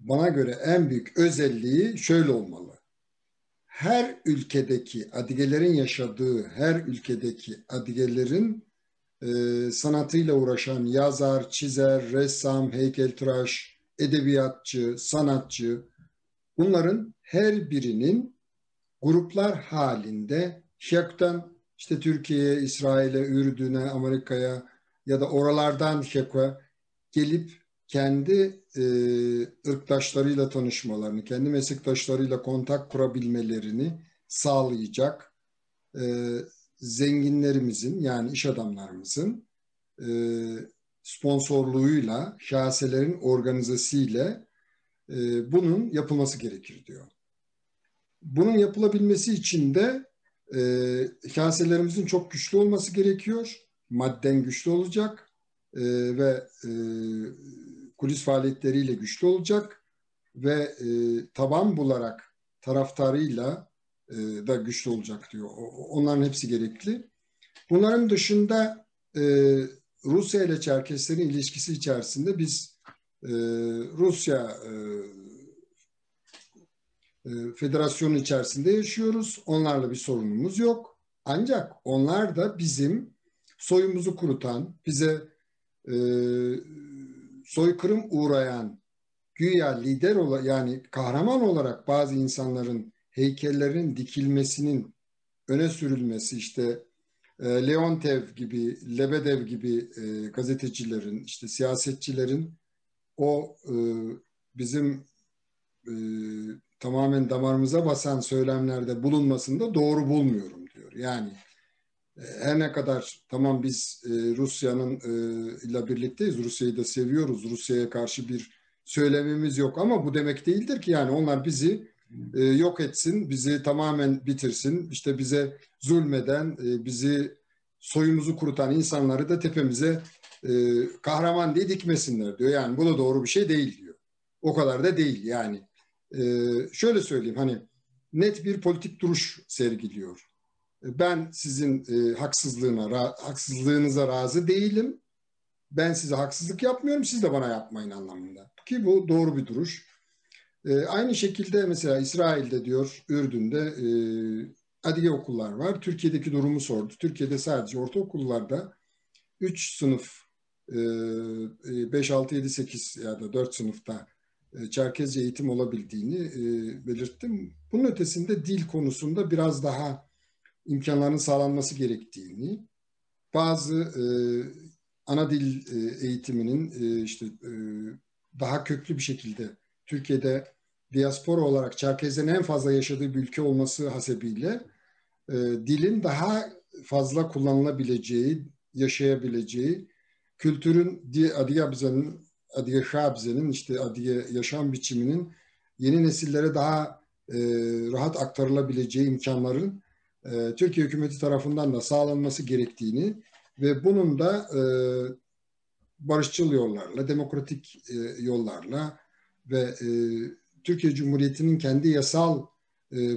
bana göre en büyük özelliği şöyle olmalı. Her ülkedeki Adigelerin yaşadığı her ülkedeki Adigelerin sanatıyla uğraşan yazar, çizer, ressam, heykeltıraş, edebiyatçı, sanatçı bunların her birinin gruplar halinde Şek'ten işte Türkiye'ye, İsrail'e, Ürdün'e, Amerika'ya ya da oralardan Şek'e gelip kendi ırktaşlarıyla tanışmalarını, kendi meslektaşlarıyla kontak kurabilmelerini sağlayacak zenginlerimizin yani iş adamlarımızın sponsorluğuyla, şahselerin organizasıyla bunun yapılması gerekir diyor. Bunun yapılabilmesi için de şahselerimizin çok güçlü olması gerekiyor. Madden güçlü olacak ve kulis faaliyetleriyle güçlü olacak ve taban bularak taraftarıyla da güçlü olacak diyor. Onların hepsi gerekli. Bunların dışında Rusya ile Çerkeslerin ilişkisi içerisinde biz Rusya Federasyonu içerisinde yaşıyoruz. Onlarla bir sorunumuz yok. Ancak onlar da bizim soyumuzu kurutan, bize soykırım uğrayan güya lider olan yani kahraman olarak bazı insanların heykellerinin dikilmesinin öne sürülmesi işte Leontev gibi, Lebedev gibi gazetecilerin, işte siyasetçilerin o bizim tamamen damarımıza basan söylemlerde bulunmasını da doğru bulmuyorum diyor. Yani her ne kadar tamam biz Rusya'nın ile birlikteyiz, Rusya'yı da seviyoruz, Rusya'ya karşı bir söylemimiz yok ama bu demek değildir ki yani onlar bizi yok etsin, bizi tamamen bitirsin, işte bize zulmeden, bizi soyumuzu kurutan insanları da tepemize kahraman diye dikmesinler diyor. Yani bu da doğru bir şey değil diyor. O kadar da değil yani. Şöyle söyleyeyim hani net bir politik duruş sergiliyor. Ben sizin haksızlığınıza razı değilim. Ben size haksızlık yapmıyorum, siz de bana yapmayın anlamında. Ki bu doğru bir duruş. Aynı şekilde mesela İsrail'de diyor, Ürdün'de Adige okullar var. Türkiye'deki durumu sordu. Türkiye'de sadece ortaokullarda 3 sınıf, 5, 6, 7, 8 ya da 4 sınıfta Çerkezce eğitim olabildiğini belirttim. Bunun ötesinde dil konusunda biraz daha imkanların sağlanması gerektiğini, bazı ana dil eğitiminin daha köklü bir şekilde Türkiye'de diaspora olarak Çerkezlerin en fazla yaşadığı bir ülke olması hasebiyle dilin daha fazla kullanılabileceği, yaşayabileceği, kültürün Adiye Şabze'nin Adiye yaşam biçiminin yeni nesillere daha rahat aktarılabileceği imkanların Türkiye hükümeti tarafından da sağlanması gerektiğini ve bunun da barışçıl yollarla, demokratik yollarla ve Türkiye Cumhuriyeti'nin kendi yasal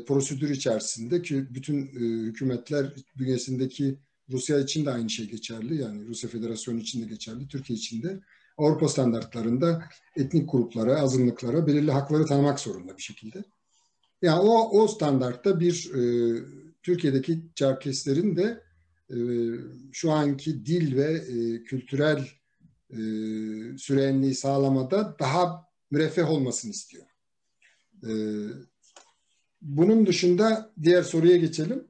prosedür içerisinde ki bütün hükümetler bünyesindeki Rusya için de aynı şey geçerli. Yani Rusya Federasyonu için de geçerli, Türkiye için de Avrupa standartlarında etnik gruplara, azınlıklara belirli hakları tanımak zorunda bir şekilde. Yani o standartta bir Türkiye'deki Çerkeslerin de şu anki dil ve kültürel sürenliği sağlamada daha müreffeh olmasını istiyor. Bunun dışında diğer soruya geçelim.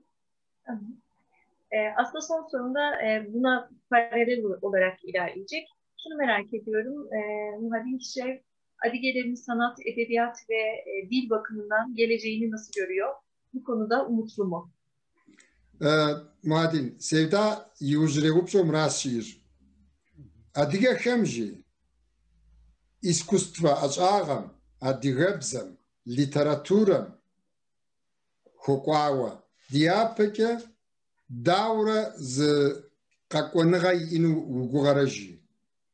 Aslında son sorumda buna paralel olarak ilerleyecek. Şunu merak ediyorum. Muharrem Kişev, Adigelerin sanat, edebiyat ve dil bakımından geleceğini nasıl görüyor? Bu konuda umutlu mu? Muharrem, Sevda Yuzrevupçom Rasşir. Adige Hemji, İskustva Açağam, Adigebzem, Literatürem, Hokwawa, Diyapeke, Davra z Kakwanagay inu Ugugaraji.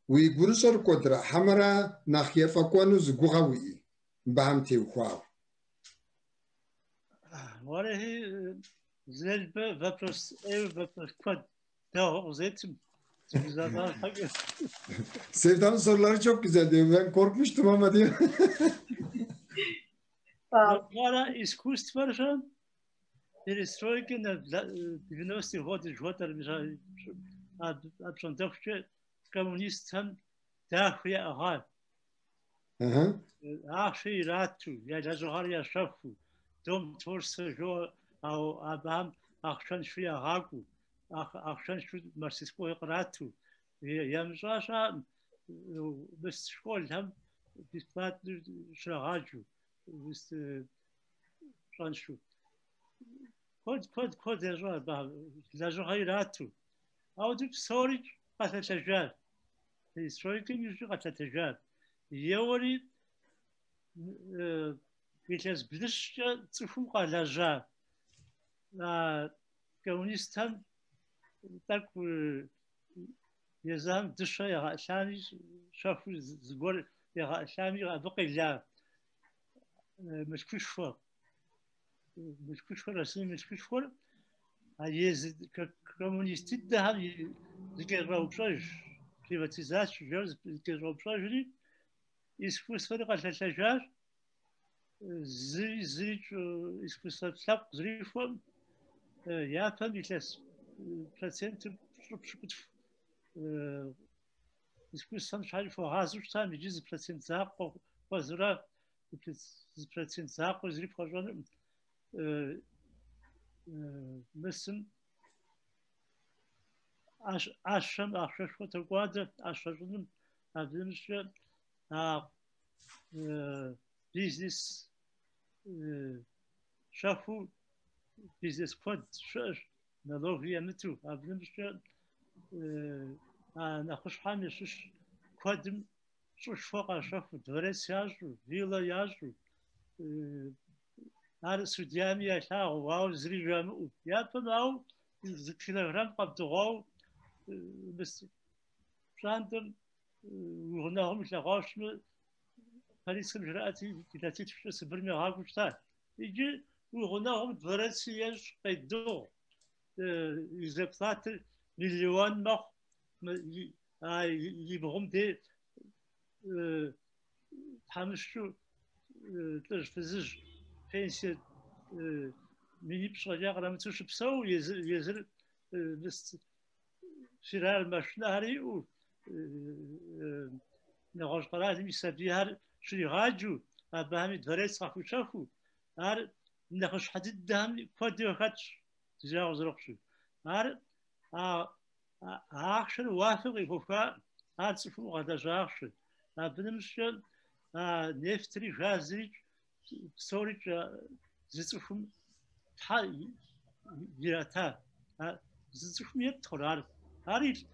Uygurusar Kodra, Hamara, Nahiafakwanu z Gugawi, Bahamte Ukwaw. Vallahi zelbe вопрос kod daha uzattım. Sevda'nın soruları çok güzel diyor. Ben korkmuştum ama diyor. Valla искусство же перестройки на 90-е годы, обшандовки коммунистам дахуя ага. Ахши рату, я даже я шафу. Дом творца жо, абам ахшан ши агагу, ахшан ши марсиское рату. Я мжаша без школ там бесплатно шагаджу. Шаншу. Код я даже хайрату. А вот сорик кататажар. Сорик не жу кататажар. Евори сейчас ближче цифру калажа. А коммунистам так езам дыша я сами шафу сгор я сами абукиля. مش كشفة رسمي مش كشفة هاي كمونيستي ده هاي ذكر روبشاج приватизация جاز ذكر روبشاج لي искусство قتل تجار زري искусство слаб زريفهم يا فهم يتلس процент искусство مش عارف هازوش تام يجيز процент زاق وزرا процент заку зри пожалуй müssen aşam şu tokuada aşarının adımızı business şafu business kod şer налоги мету adımızı naxuş hamişiş kodim şu şoka şafu dores yazı villa yazı هذا سوديامي يا شاو واو زري جامو يا فماو كيلوغرام قبضغاو بس شاندم وغناهم لغاشم فريسكم جراتي كلاتي تفلس برمي هاكوشتا يجي وغناهم فرنسياش قيدو يزبطات مليون مخ يبغم دي حمشو تجفزج pensiye minip şuraya kadar mı psau yazır biz firar başına hari u ne hoş karar mi sabihar شريغاجو أبهمي دريس خافو شافو أر نخش حديد دهم كوديو خاتش تجاوز رخشو أر آخر وافق يفوفا أر صفو غدا جاخش بنمشل نفتري جازريج سوريج زيتفهم حال يراتا زيتفهم يتخرار هاري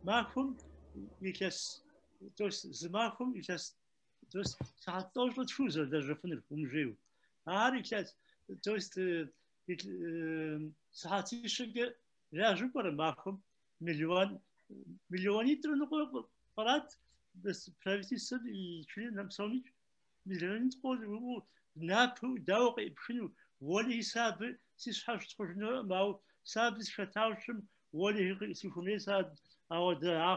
ماكم يكس توس زماكم يكس توس ساعتوش لتفوزر درجة فنركم جيو هاري كس توس ساعتي شقة راجو برا ماكم مليون يترنقوا قرات بس برايفتي سد يشيل نمسوني مليون تقول نابو داوق بشنو ولي حساب سيشحش تخشنو ماو سابس شتاوشم ولي سيفوني ساد أو ده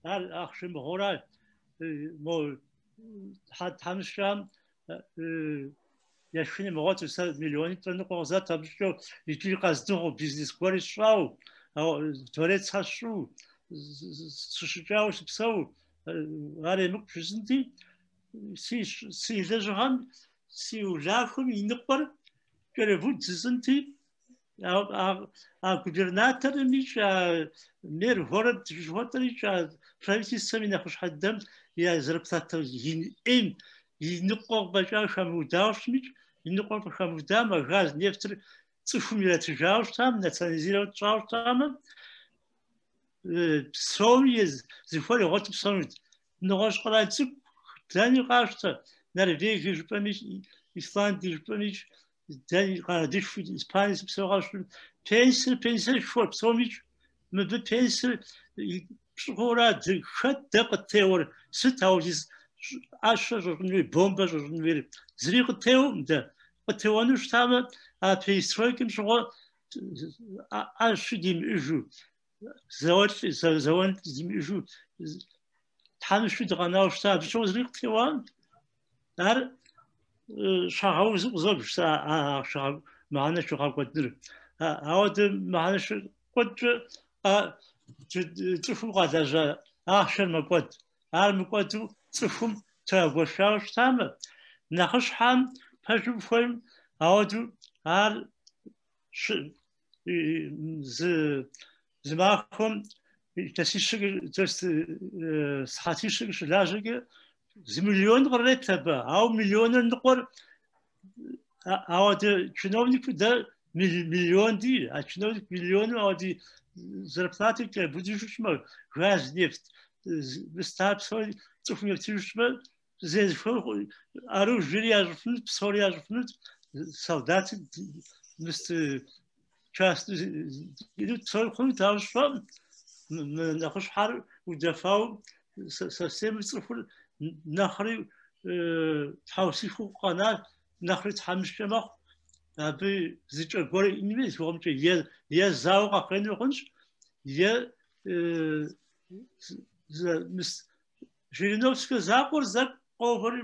آخر مهورا مو حد همشام يشفيني مغات وساد مليوني ترنقوا زاد تبشو يجي قصدو بيزنس كوري شراو أو توريت ساشرو سشجاو سبسو غالي مقشزنتي سي لجهان سي وجاكم ينقر كرفو تزنتي gubernator مش مير هورد جواتريش فرنسي سمينا خوش حدم يا زربطات ين ينقر بجا شموداش مش ينقر بشمودا ما غاز نفتر تفهم لا تجاوش تام نتنزيل تجاوش تام سوميز زفوري غوت بسوميز نغاش قراتك تاني قاشتا نرويج جبمش إسلندي جبمش تاني قادش في إسبانيا بسوغاش بنسل شو بسوميش مبى بنسل شغورات خد دقة تيور ستاوجيز عشرة جرنوي بومبا جرنوي زريق تيو ده قتوانوش تام بيسترويكم شغل عش ديم إجو زوال ديم إجو تحمل دغناوش تام شو زريق تيوان دار شغاوز زوج شغال معنا شغال قدر هاد معنا شو قدر تفهم قدر آخر ما قد ما قد تفهم تاغوشاوش تام نخش حام فشو فهم هادو هاد زماكم تسيشك تست سحاتيشك شلاجك زمليون غريت تبا أو مليون نقر أو ده شنونك ده مليون دي شنونك مليون أو دي زربطاتك بديش ما غاز نفط بستاب سوري تفهم يفتيش ما زي فوق أروح جري أجفنت سوري أجفنت سودات مست شاست يدو تسوي خون تاوشام نخش حر ودفاع سيستم صفر نخري تحوسي فوق قناة نخري تحمش ما أبي زيج أقولي إني هو مش يا زاوق أقرن وخنش يا مس جيرينوفسكي زاقور زاق أوفري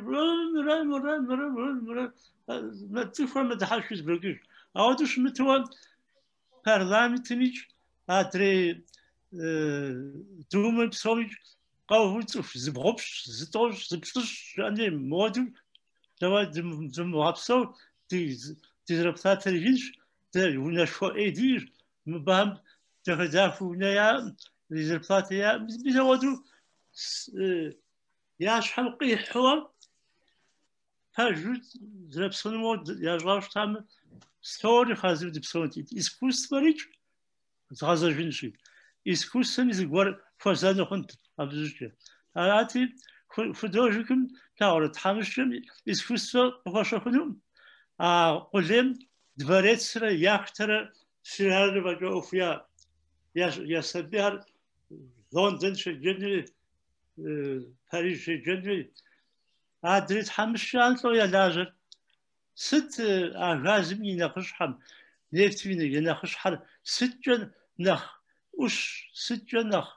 ما تفهم ما تحشش بركيش أودش متوان parlamentimiş atre durum sonuç kavuşup zbrops zitoş zıpsış yani modül dava zum hapso dizraptatır hiç de una şu edir mbam tedafu ne ya dizraptat ya biz odu yaş halqi huwa fajut zrapsonu mod yaş tam Story hazır dipsonti. İskусство речь, сразу женщин. Искусство не заговор фазано хунт абзуче. Арати художником таурат хамшем искусство пошахнум. Qulem dvaretsra yahtara şehirde bakıyor ofya. Ya sabihar London şehirde Paris şehirde. Adret hamşan soya lazım. ست أغازم يناقش حم نفتين يناقش حر ست جن نخ وش ست جن نخ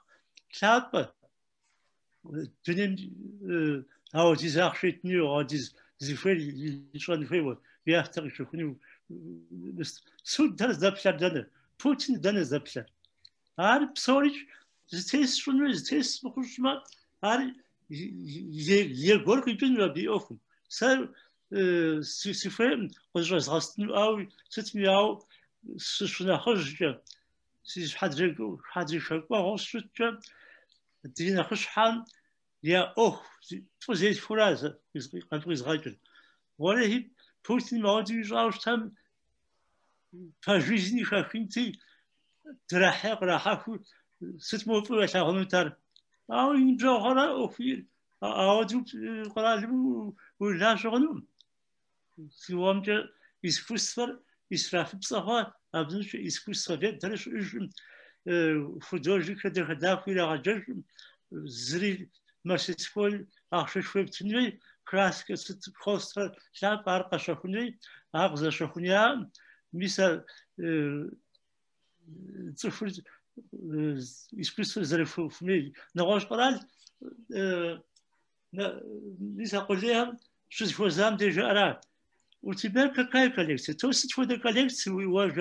كابة تنم أو ديز أخشيت نيو أو ديز زفير يشون فيو يحتاج يشوفني بس سود درس دبشة دنا بوتين دنا دبشة عارف بسوريش زتيس شنو زتيس بخش ما عارف Егор кипин биофум. Сэр сифрем разрастну ау ситмиау сшнахожжа. Сис хадришаква госча. Дина хшхан я ох фузет фраза из Израиль. Вале Путин молодой жаустам по жизни хахинти трахак рахаку ситмофу лахонтар. Ау инжо хара офир аудю قرالو ولا شغلهم سوامجا искусство исрафипсаха абзуч искусство درش художник дохадахира гадж зри масискол ахшшвептни краска хостра шап арқашахуни агзашахуня миса цифр искусство зарифуфми нагош قرال Лиза Кулея, что зам déjà. У тебя какая коллекция? То есть твоя коллекция, уже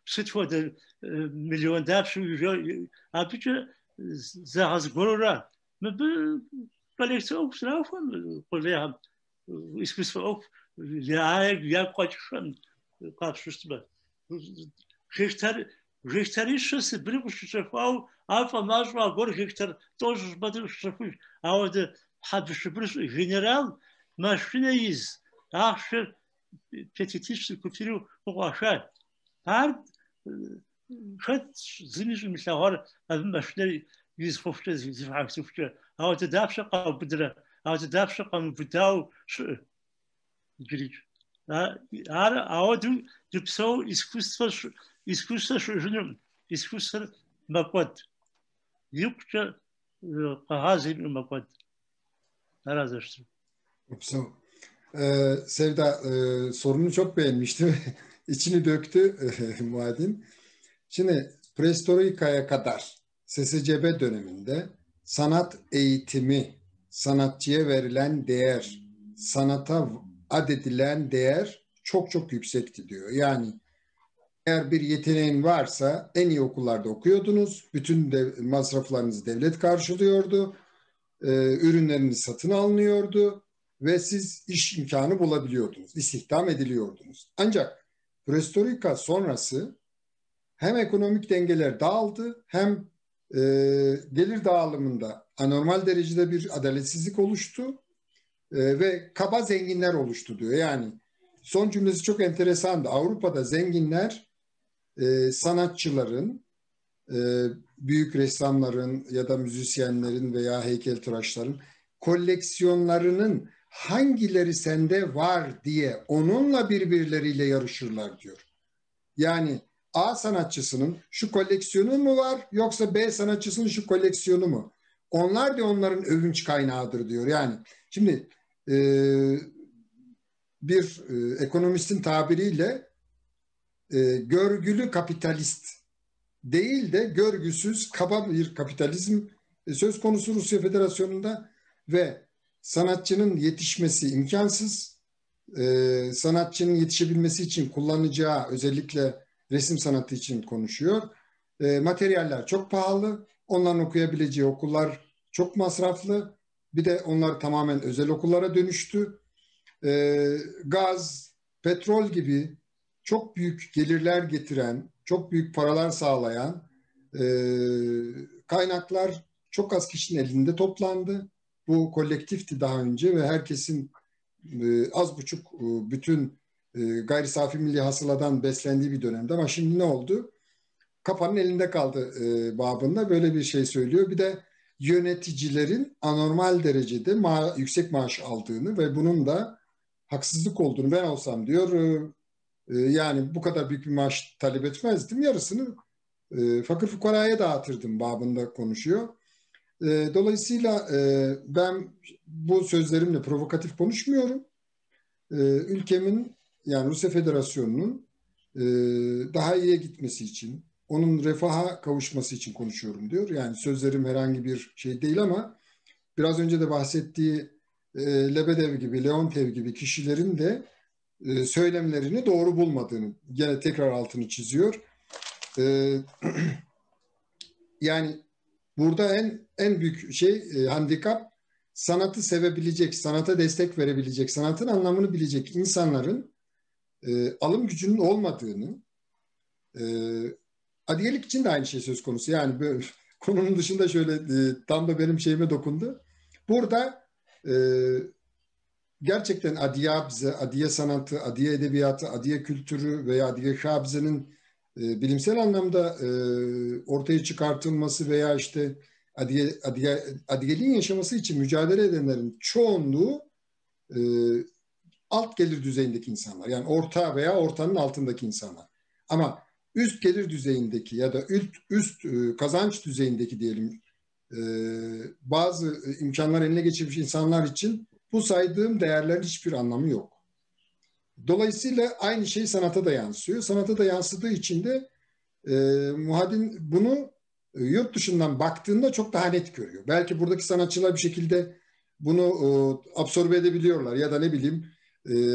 твоя миллион дапших, а ты за разговора. Мы бы коллекцию обстраховали, Кулея, искусство я хочу, как что Гектари шоссе брюкши шефау, альфа мажва гор гектар тоже баду шефуш. А вот хабши брюш генерал машина из ахши пятитысячный купиру угаша. Ар хат зимиш мишагар машина из хофте зифахсуфте. А вот дапша qabdra. А вот дапша qabdau ш грич. А вот дипсо искусство шужным, искусство макот. Юкча кагазин макот. Arazlaştım. Sevda sorunu çok beğenmiştim. İçini döktü Muad'in. Şimdi Prehistorika'ya kadar SSCB döneminde sanat eğitimi, sanatçıya verilen değer, sanata adedilen değer çok çok yüksekti diyor. Yani eğer bir yeteneğin varsa en iyi okullarda okuyordunuz. Bütün masraflarınızı devlet karşılıyordu. Ürünleriniz satın alınıyordu. Ve siz iş imkanı bulabiliyordunuz. İstihdam ediliyordunuz. Ancak Prehistorika sonrası hem ekonomik dengeler dağıldı hem gelir dağılımında anormal derecede bir adaletsizlik oluştu. Ve kaba zenginler oluştu diyor. Yani son cümlesi çok enteresandı. Avrupa'da zenginler sanatçıların, büyük ressamların ya da müzisyenlerin veya heykeltıraşların koleksiyonlarının hangileri sende var diye onunla birbirleriyle yarışırlar diyor. Yani A sanatçısının şu koleksiyonu mu var yoksa B sanatçısının şu koleksiyonu mu? Onlar da onların övünç kaynağıdır diyor. Yani şimdi bir ekonomistin tabiriyle görgülü kapitalist değil de görgüsüz kaba bir kapitalizm söz konusu Rusya Federasyonu'nda ve sanatçının yetişmesi imkansız. Sanatçının yetişebilmesi için kullanacağı özellikle resim sanatı için konuşuyor. Materyaller çok pahalı. Onların okuyabileceği okullar çok masraflı. Bir de onlar tamamen özel okullara dönüştü. Gaz, petrol gibi çok büyük gelirler getiren, çok büyük paralar sağlayan kaynaklar çok az kişinin elinde toplandı. Bu kolektifti daha önce ve herkesin az buçuk bütün gayri safi milli hasıladan beslendiği bir dönemde. Ama şimdi ne oldu? Kafanın elinde kaldı babında böyle bir şey söylüyor. Bir de yöneticilerin anormal derecede yüksek maaş aldığını ve bunun da haksızlık olduğunu ben olsam diyor. Yani bu kadar büyük bir maaş talep etmezdim. Yarısını fakir fukaraya dağıtırdım babında konuşuyor. Dolayısıyla ben bu sözlerimle provokatif konuşmuyorum. Ülkemin yani Rusya Federasyonu'nun daha iyiye gitmesi için, onun refaha kavuşması için konuşuyorum diyor. Yani sözlerim herhangi bir şey değil ama biraz önce de bahsettiği Lebedev gibi, Leontev gibi kişilerin de söylemlerini doğru bulmadığını gene tekrar altını çiziyor. Yani burada en büyük şey handikap sanatı sevebilecek, sanata destek verebilecek, sanatın anlamını bilecek insanların alım gücünün olmadığını, adiyelik için de aynı şey söz konusu. Yani böyle, konunun dışında şöyle tam da benim şeyime dokundu. Burada gerçekten adiye bize, adiye sanatı, adiye edebiyatı, adiye kültürü veya adiye şabizenin bilimsel anlamda ortaya çıkartılması veya işte adiyeliğin yaşaması için mücadele edenlerin çoğunluğu alt gelir düzeyindeki insanlar. Yani orta veya ortanın altındaki insanlar. Ama üst gelir düzeyindeki ya da üst kazanç düzeyindeki diyelim bazı imkanlar eline geçirmiş insanlar için bu saydığım değerlerin hiçbir anlamı yok. Dolayısıyla aynı şey sanata da yansıyor. Sanata da yansıdığı için de Muhadin bunu yurt dışından baktığında çok daha net görüyor. Belki buradaki sanatçılar bir şekilde bunu absorbe edebiliyorlar ya da ne bileyim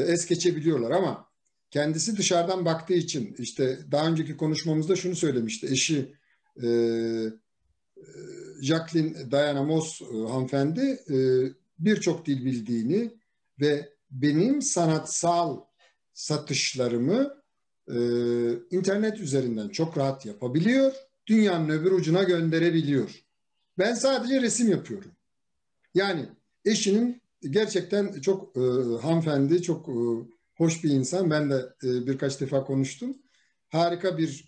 es geçebiliyorlar ama kendisi dışarıdan baktığı için işte daha önceki konuşmamızda şunu söylemişti. Eşi Jacqueline Diana Moss hanımefendi birçok dil bildiğini ve benim sanatsal satışlarımı internet üzerinden çok rahat yapabiliyor. Dünyanın öbür ucuna gönderebiliyor. Ben sadece resim yapıyorum. Yani eşinin gerçekten çok hanımefendi, çok hoş bir insan. Ben de birkaç defa konuştum. Harika bir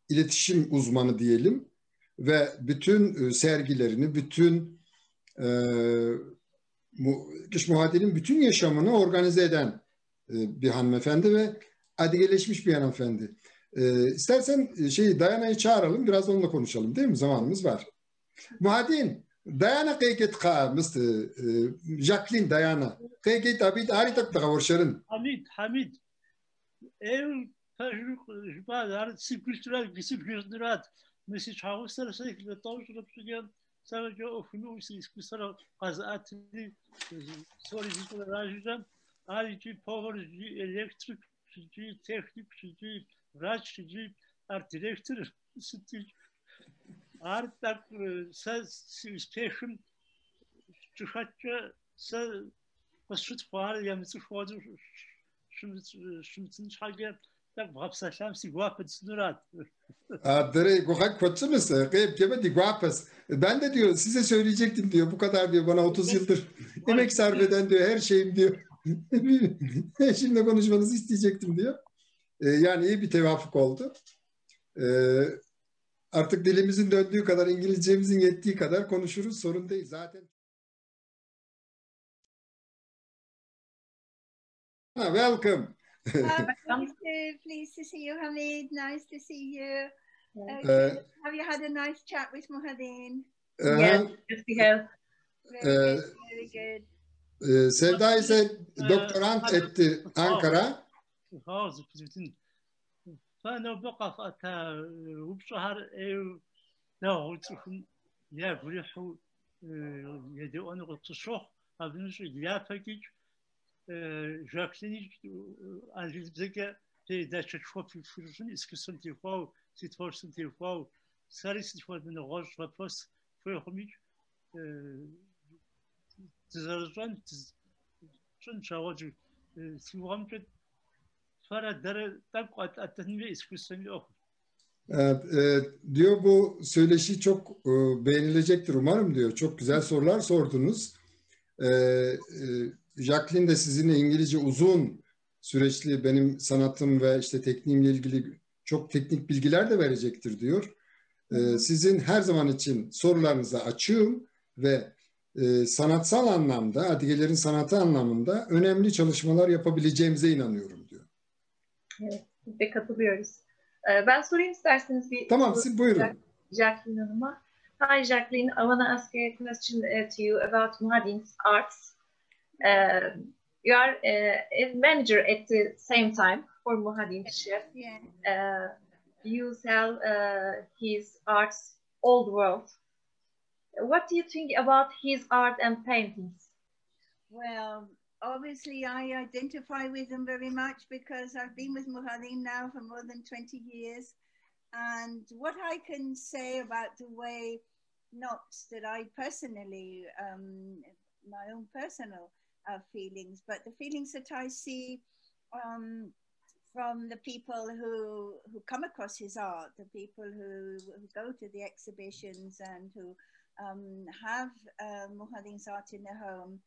iletişim uzmanı diyelim. Ve bütün sergilerini, bütün Kış Muhadil'in bütün yaşamını organize eden bir hanımefendi ve adiyeleşmiş bir hanımefendi. İstersen Diana'yı çağıralım, biraz onunla konuşalım değil mi? Zamanımız var. Muhadin, Diana kayket ka, Jacqueline Diana. Kayket abid aritak da kavurşarın. Hamid. Ev tajruk jbadar sipültürel disiplinat. Mesela çağırırsa şekilde tavşırıp sadece okunu iskisara kazatını soruyu rajdan ayrıca power elektrik teknik raççı direktör stil artık special çıkacak basit var ya mesela şimdi şage tak vapsasham si guapet durat. Adere gokak koçu musun? Kayıp keme di guapas. Ben de diyor size söyleyecektim diyor. Bu kadar diyor bana 30 yıldır emek sarf eden diyor her şeyim diyor. Şimdi konuşmanızı isteyecektim diyor. Yani iyi bir tevafuk oldu. Artık dilimizin döndüğü kadar, İngilizcemizin yettiği kadar konuşuruz. Sorun değil. Zaten welcome. Pleased to see you, Hamid. Nice to see you. Have you had a nice chat with Muhadin? Yes, we have. Very good. Sevda ise doktorant etti Ankara. فأنا بقى وبشهر لا وتكون يا بريحو يدي أنا قلت الشوخ أبنش يا فكيج جاكسيني أنجلتك في داشة شوف في فرشن إسكسن تيفاو سيتفورسن تيفاو ساري سيتفور من غاش وفاس في خميج تزرجان شن شواجو سيوام كده Diyor bu söyleşi çok beğenilecektir umarım diyor. Çok güzel sorular sordunuz. Jacqueline de sizinle İngilizce uzun süreçli benim sanatım ve işte tekniğimle ilgili çok teknik bilgiler de verecektir diyor. Sizin her zaman için sorularınıza açığım ve sanatsal anlamda, adiyelerin sanatı anlamında önemli çalışmalar yapabileceğimize inanıyorum diyor. Evet, biz de katılıyoruz. Ben sorayım isterseniz bir. Tamam, siz buyurun. Jacqueline Hanım'a. Hi Jacqueline, I want to ask a question to you about Muhadin's arts. You are a manager at the same time for Muhadin Chef. Yeah. You sell his arts all the world. What do you think about his art and paintings? Well, obviously I identify with him very much because I've been with Muhadin now for more than 20 years. And what I can say about the way not that I personally, my own personal feelings, but the feelings that I see from the people who come across his art, the people who go to the exhibitions and who have Muhadin's art in their home,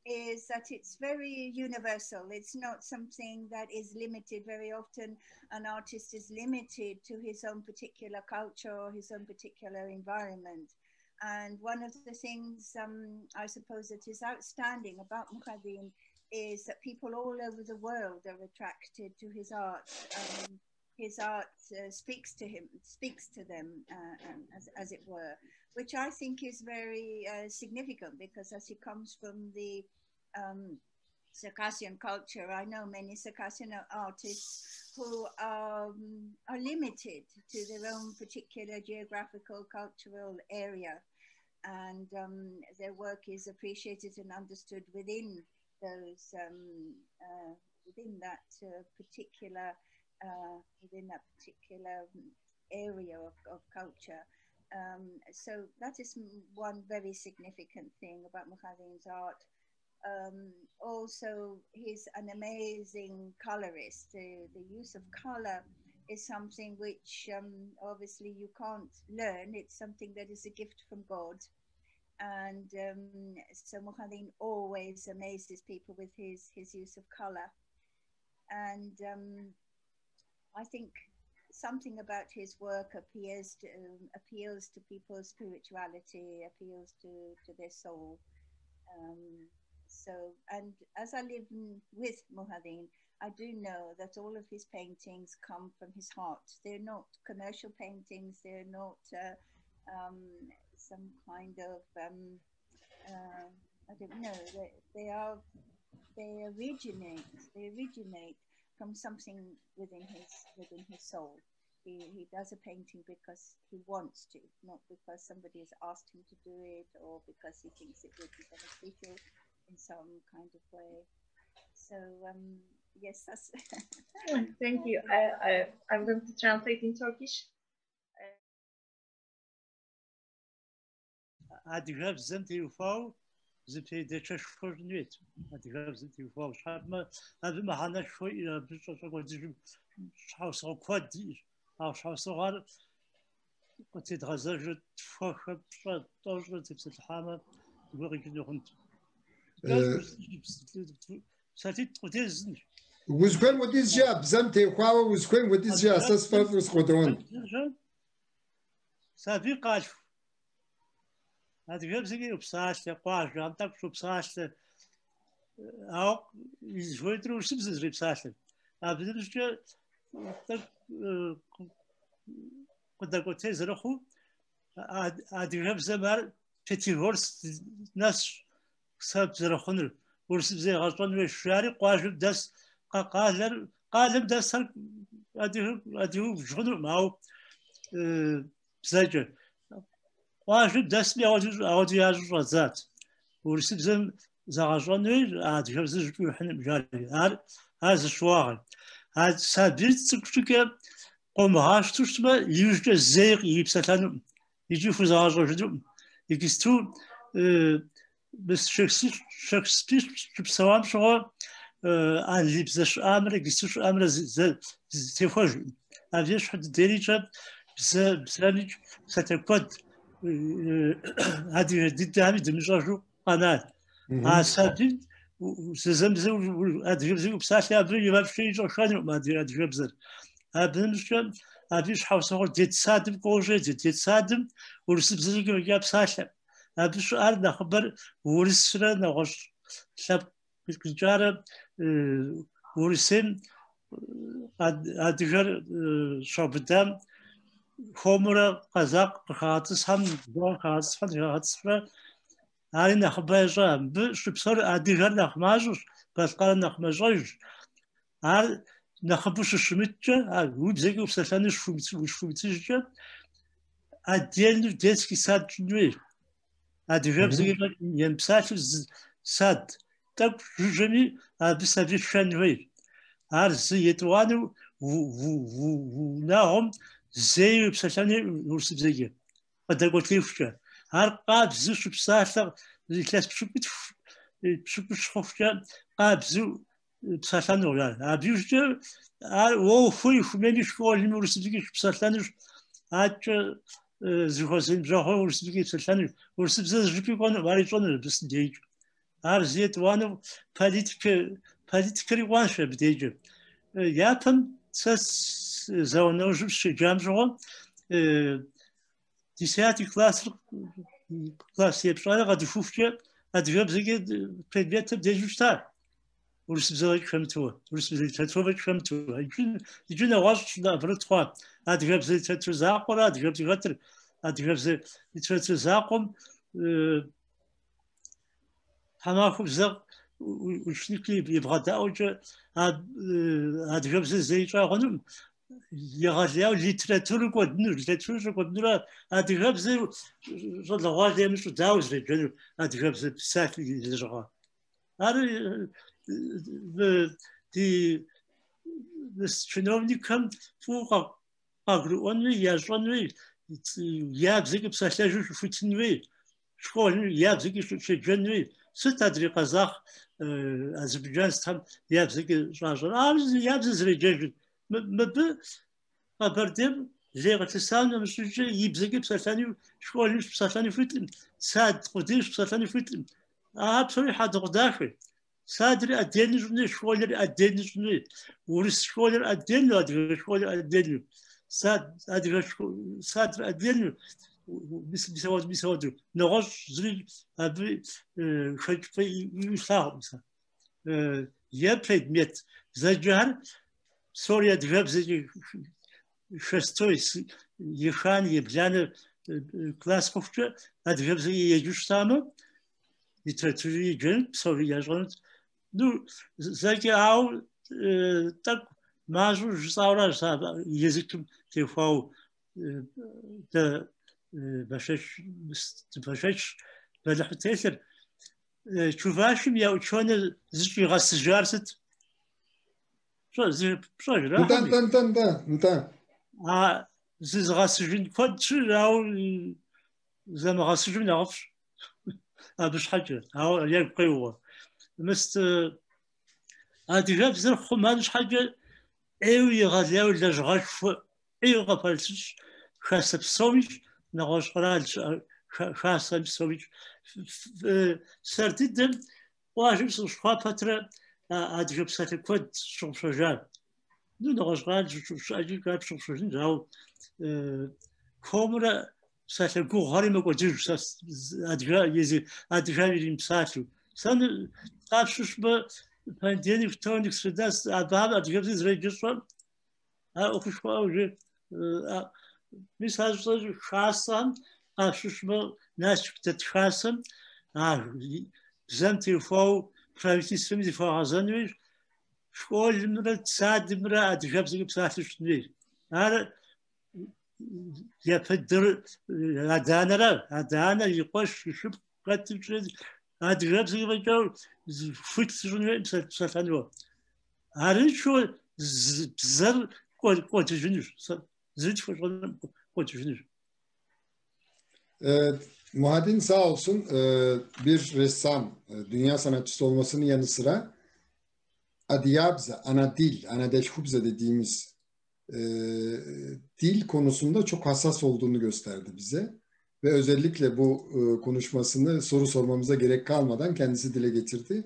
is that it's very universal. It's not something that is limited. Very often an artist is limited to his own particular culture or his own particular environment. And one of the things I suppose that is outstanding about Muhadin is that people all over the world are attracted to his art. His art speaks to them, as it were, which I think is very significant, because as he comes from the Circassian culture, I know many Circassian artists who are limited to their own particular geographical, cultural area, and their work is appreciated and understood within those within that particular area of culture. So that is one very significant thing about Muhadin's art. Also, he's an amazing colorist. The use of color is something which obviously you can't learn. It's something that is a gift from God. And so Muhadin always amazes people with his use of color. And I think something about his work appeals to people's spirituality, appeals to their soul. So, and as I live with Muhadin, I do know that all of his paintings come from his heart. They're not commercial paintings. They're not some kind of I don't know. They originate from something within his soul. He does a painting because he wants to, not because somebody has asked him to do it or because he thinks it would be beneficial in some kind of way. So yes, that's Thank you. I'm going to translate in Turkish. Adigraf Zentifau, Zipi de Cheshfornit, Adigraf Zentifau, Shabma, Abima Hanashoi, Bishop House or Quadi, our house or what it has a for tips at Hammer, working on. Was when what is job? Zentifau was when what is your assessment was going on? Sabi Kash. Adigraf Zentifau, Quash, I'm talking to Psash. How is going through Simpsons Ripsash. I've been قد قلت زرخو أديهم زمان تتيورس ناس سب زرخونر ورسب زي غلطان وشاري قاجب دس قالم دس أديهم جونر معه بزاجر قاجب دس بيعودي يجوا رزات ورسب زم زغلطان أديهم زوج حنا مجاري هذا الشواغل هذا سابيت تكتك قوم هاش تشتبه يوجد زيق يبسطانو يجي فزاجو جدو يكستو بس شخص بسوام شو عن لبزش أمر يكستوش أمر تفوج أبيش حد دريجة بسرني ستكود هذه الدعم دمجاجو قناة عسابين وسزمزو أدريبزو بساشي أبري يبرشي جو شانو ما أدريبزر أبنشم أبيش حوسه جد سادم كوجة جد سادم ورسب زيك وجاب ساشة أبيش أرد خبر ورسنا نغش شاب كجارة ورسم أدري شابدام خمرة قزاق خاطس هم دون خاطس خاطس هاي نخبر جام بش بصير أدري نخماجش بس قال نخماجش هاي نخبوش الشمتة هو بزاف وبسالفاني شفومتيجة أديان ديسكي ساد جنوي أديان بزاف ينبساف ساد تاك جمي بسافي شنوي هارزي يتوانو وناهم زي بسالفاني ورسب زي قد قلت ليفشة Ар къабзу щыпсалъэ илъэс пщыкӏущхъуэкӏэ къабзу псалъэнур. Абы иужькӏэ ар уэхуи хумени школым урысыбзэкӏэ щыпсалъэнущ, атӏкӏэ зыхуэзыжахъуэ урысыбзэкӏэ псалъэнущ. Урысыбзэ зыжыпӏи кӏуэнуӏым, ар ищӏэнущ абы сыдеикӏ. Ар зыет уанэу политикэри кӏуанщ абы дежкӏэ. Япэм сэ зауэнэужьым щеджам щыгъуэ 10 класс епщӏарэ къэдыхуфкӏэ адыгэбзэкӏэ предметым дежу щытащ. Урысыбзэкӏэ хэмытыуэ, урысыбзэ литературэкӏэ хэмытыуэ. Иджы нэгъуэщӏ абырыт хъуа. Адыгэбзэ литератур закъуэрэ адыгэбзэ хэтыр. Адыгэбзэ литератур закъуэм тхьэмахуэ ученикли ебгъэдаӏуэкӏэ адыгэбзэ зеищӏа хъунум. Егъэлеяуэ литературу кӏуэдынур, литературу щӏэкӏуэдынурэ адыгэбзэ щӏалэгъуалэ емыщӏу дауэ зреджэнур адыгэбзэ писатель лэжьыгъэ. Ар чиновникхэм фӏыуэ къагурыӏуэн хуей, ящӏэн хуей, ябзэкӏэ псалъэжу щыхуитын хуей, школым ябзэкӏэ щеджэн хуей. Сыт адрей Къэзакъ Азербайджанстхэм ябзэкӏэ щӏащӏэр? Ар ябзэ зреджэжыр. Мыбы Къэбэрдейм лей къылъысан нэмыщӏыкӏэ и бзэкӏэ псалъэну школым псалъэну хуиткъым, сад къудейм псалъэну хуиткъым. Ар псори хьэдыкъудахуэ. Садри отдельно щӏын, школыр отдельно щӏын. Урыс школыр отдельно, адыгэ школыр отдельно. Садыр отдельно. Мисауэду. Нэгъуэщӏ зыри абы хэкӏыпӏэ илъагъуӏым. Е предмет зэджэр псори адыгэбзэкӏэ шестой, ехан, ебланэ класс хъухукӏэ адыгэбзэ еджэу щытамэ, литературэ еджэн псори ящӏэнут. Ну, зэкӏэ ауэ тӏэкӏу мащӏэу жысӏауэ аращ езыкым техуауэ бэшэч бэлыхьу телъыр. Чувашым я ученые зыщӏигъэсыжар сыт? Зызгъэсыжын куэд щыӏ, ауэ зэмыгъэсыжым нэхъыфӏщ. Абы щхьэкӏэ, ауэ егу къеуэ. Мыст адыгэбзэр хъумэн щхьэкӏэ ӏейуэ егъэлеяуэ лэжьыгъэшхуэ ӏейуэ къыпэлъыщ. Хасэ псомищ, нэгъуэщӏ къэрал хасэм псомищ. Сэрдыдэм къуажэм сыщыхъуа пэтрэ адыгэ псалъэ куэд щыгъупщэжащ. Ну, нэгъуэщӏ къэрал щыӏэкӏи щыгъупщэжынщ, ауэ комрэ псалъэ гугъэри мэкӏуэдыж, адыгэм иримыпсалъэу. Сэ къапщыщмэ, понедельник, вторник, среда, абыхьэм адыгэбзэ зреджэщӏэм, ар ӏуэхушхуэӏэ уже мис ар щӏэжу хасэм къапщыщмэ, Налшык дэт хасэм бзэм техуауэ правительствэм зыхуагъэзэн хуейщ. Школымрэ садымрэ адыгэбзэкӏэ псалъэу щытын хуейщ. Ар епыдыр адэ-анэр и къуэш, и шыпхъу хэтымкӏэ адыгэбзэкӏэ хуит щӏын хуейм псалъэнуэ. Арыншэу бзэр кӏуэдыжынущ. Zıç hoşlanım koçuşunuz. Muhadin sağ olsun bir ressam, dünya sanatçısı olmasının yanı sıra adiyabza, ana dil, ana delhubza dediğimiz dil konusunda çok hassas olduğunu gösterdi bize. Ve özellikle bu konuşmasını soru sormamıza gerek kalmadan kendisi dile getirdi.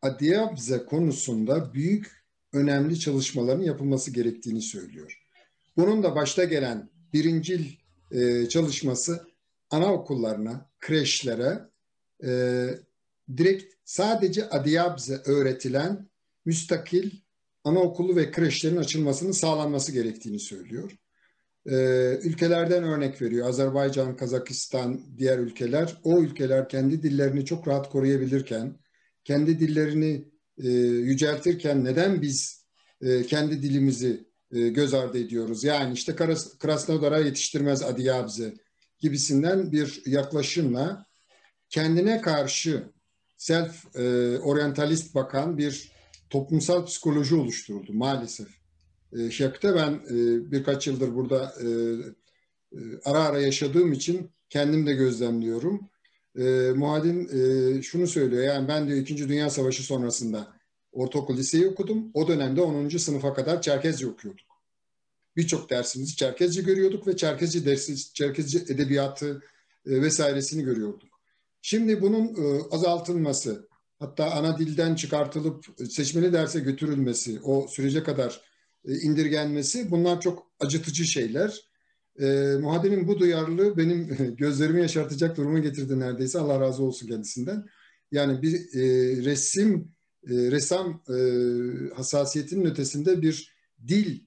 Adiyabza konusunda büyük önemli çalışmaların yapılması gerektiğini söylüyor. Bunun da başta gelen birincil çalışması anaokullarına, kreşlere direkt sadece adiyabze öğretilen müstakil anaokulu ve kreşlerin açılmasının sağlanması gerektiğini söylüyor. Ülkelerden örnek veriyor. Azerbaycan, Kazakistan, diğer ülkeler. O ülkeler kendi dillerini çok rahat koruyabilirken, kendi dillerini yüceltirken neden biz kendi dilimizi göz ardı ediyoruz? Yani işte Krasnodar'a yetiştirmez adiyabze gibisinden bir yaklaşımla kendine karşı self-orientalist bakan bir toplumsal psikoloji oluşturuldu maalesef. Şek'te ben birkaç yıldır burada ara ara yaşadığım için kendim de gözlemliyorum. Muadin şunu söylüyor, yani ben diyor 2. Dünya Savaşı sonrasında ortaokul liseyi okudum. O dönemde 10. sınıfa kadar Çerkezce okuyorduk. Birçok dersimizi Çerkezce görüyorduk ve Çerkezce dersi, Çerkezce edebiyatı vesairesini görüyorduk. Şimdi bunun azaltılması, hatta ana dilden çıkartılıp seçmeli derse götürülmesi, o sürece kadar indirgenmesi, bunlar çok acıtıcı şeyler. Muhadin'in bu duyarlılığı benim gözlerimi yaşartacak duruma getirdi neredeyse. Allah razı olsun kendisinden. Yani bir ressam hassasiyetinin ötesinde bir dil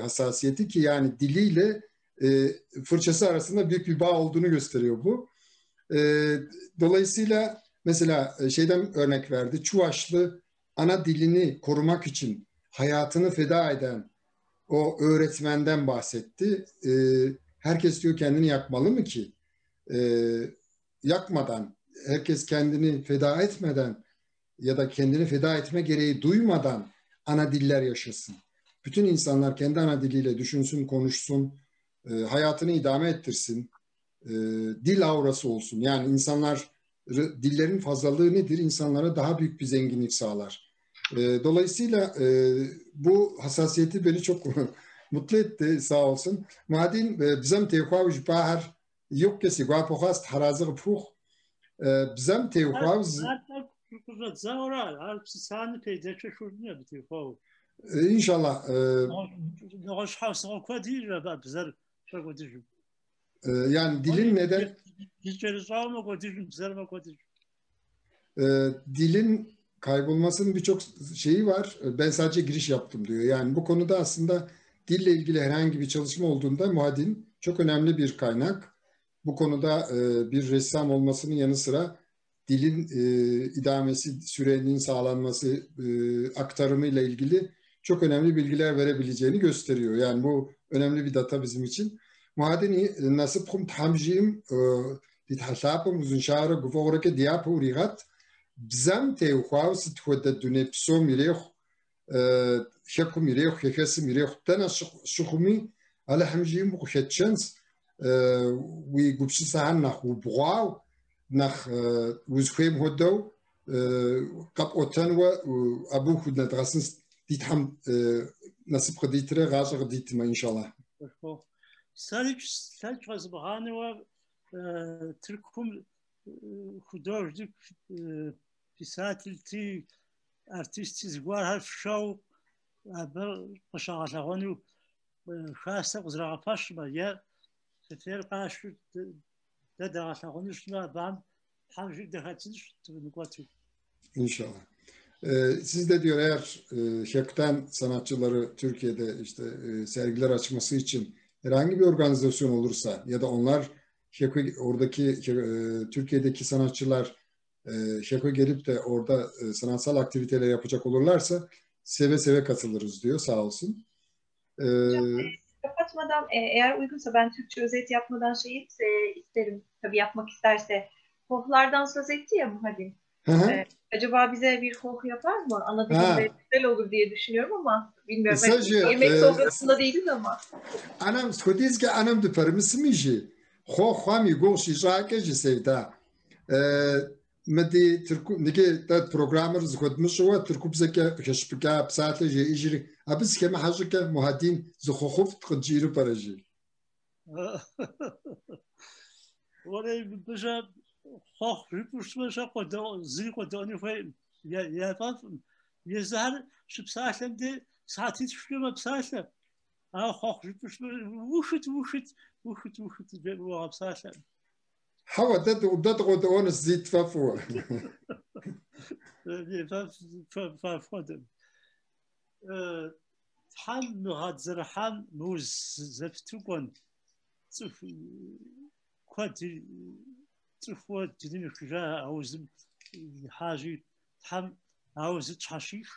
hassasiyeti, ki yani diliyle fırçası arasında büyük bir bağ olduğunu gösteriyor bu. Dolayısıyla mesela şeyden örnek verdi. Çuvaşlı ana dilini korumak için hayatını feda eden o öğretmenden bahsetti. Herkes diyor kendini yakmalı mı ki? Yakmadan, herkes kendini feda etmeden ya da kendini feda etme gereği duymadan ana diller yaşasın. Bütün insanlar kendi ana diliyle düşünsün, konuşsun, hayatını idame ettirsin. Dil aurası olsun. Yani insanlar, dillerin fazlalığı nedir? İnsanlara daha büyük bir zenginlik sağlar. Dolayısıyla bu hassasiyeti beni çok mutlu etti, sağ olsun. Madin bizem tevkavj bahar yok kesi guapohast harazı puh bizem tevkavz İnşallah. Yani dilin neden dilin kaybolmasının birçok şeyi var. Ben sadece giriş yaptım diyor. Yani bu konuda aslında dille ilgili herhangi bir çalışma olduğunda Muadin çok önemli bir kaynak. Bu konuda bir ressam olmasının yanı sıra dilin idamesi, sürenin sağlanması, aktarımıyla ilgili çok önemli bilgiler verebileceğini gösteriyor. Yani bu önemli bir data bizim için. Muadin nasipkum tamjim dithaşapım uzun şahara gufogreke diyapı urigat bizem tevkhav sithuda dune psom ireh şakum ireh hekesim ireh tana şukumi ala hamjim kuşetşens ve gupşi sahan nah ubğav nah uzkhim hodav qab otan ve abu hudna drasın ditham nasip qaditre gazı ditma inşallah. Selç vazbahane ve Türk'üm художник, писатель, ты артист згвар harf шоу قشاغلغونو خاصة قزراغفاش ما يا فتير قاش دغلغونو شما بام حاجة دهاتش تنقطو. İnşallah. Siz de diyor, eğer Şek'ten sanatçıları Türkiye'de işte sergiler açması için herhangi bir organizasyon olursa ya da onlar oradaki Türkiye'deki sanatçılar Şek'e gelip de orada sanatsal aktiviteler yapacak olurlarsa seve seve katılırız diyor, sağ olsun. Kapatmadan eğer uygunsa ben Türkçe özet yapmadan isterim. Tabii yapmak isterse. Hohlardan söz etti ya Muhadin. Acaba bize bir hoh yapar mı? Ana dilimde güzel olur diye düşünüyorum ama bilmiyorum. Yemek sofrasında değiliz ama. Anam skodizge anam de permismiji. Hoh mi goşi jake sevda. Medi Türk nige tat programmer zkodmuş ve Türküp zeka keşpika psatla je ijri. Abis kema hajike Muhadin zukhuf tqjiru paraji. Orayı başa hoh rüpüşmeşe koda zil kodani fe ya faf yazar şu psatlemde saati düşüyor psatlem. Hoh rüpüşme vuşut bu psatlem. Hava da onu zit fafu. فافقدم حم نهاد زرحان موز زفتوكون صف كواد صفوات جديد كجا عاوزم حاجي حم عاوز تحشيش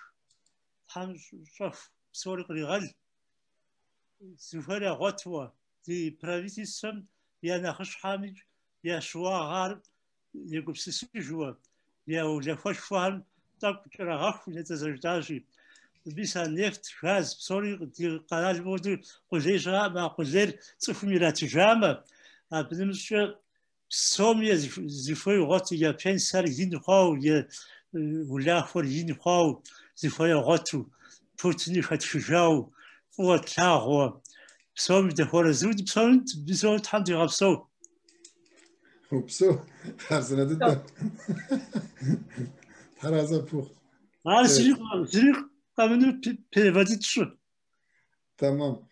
حم شوف سورق رغل سفرة غتوة دي برافيتي سم يا نخش حامج يا شوا غار يقول سيسي جوا يا ولا فاش فهم طب رغف ولا تزرجاجي bisa neft, gaz, psori, kanal modu, kuzeja, ma kuzer, tsufumira tijama. Bizim şu somya zifoy gotu ya pensar yin haw ya ulafur yin haw zifoy gotu putni khatjaw وتلاغوا بسوم دهور زود بسوم تحمد غبسو Upsu. Harsına da. Haraza puh. Al silik kamını pervadit şu. Tamam.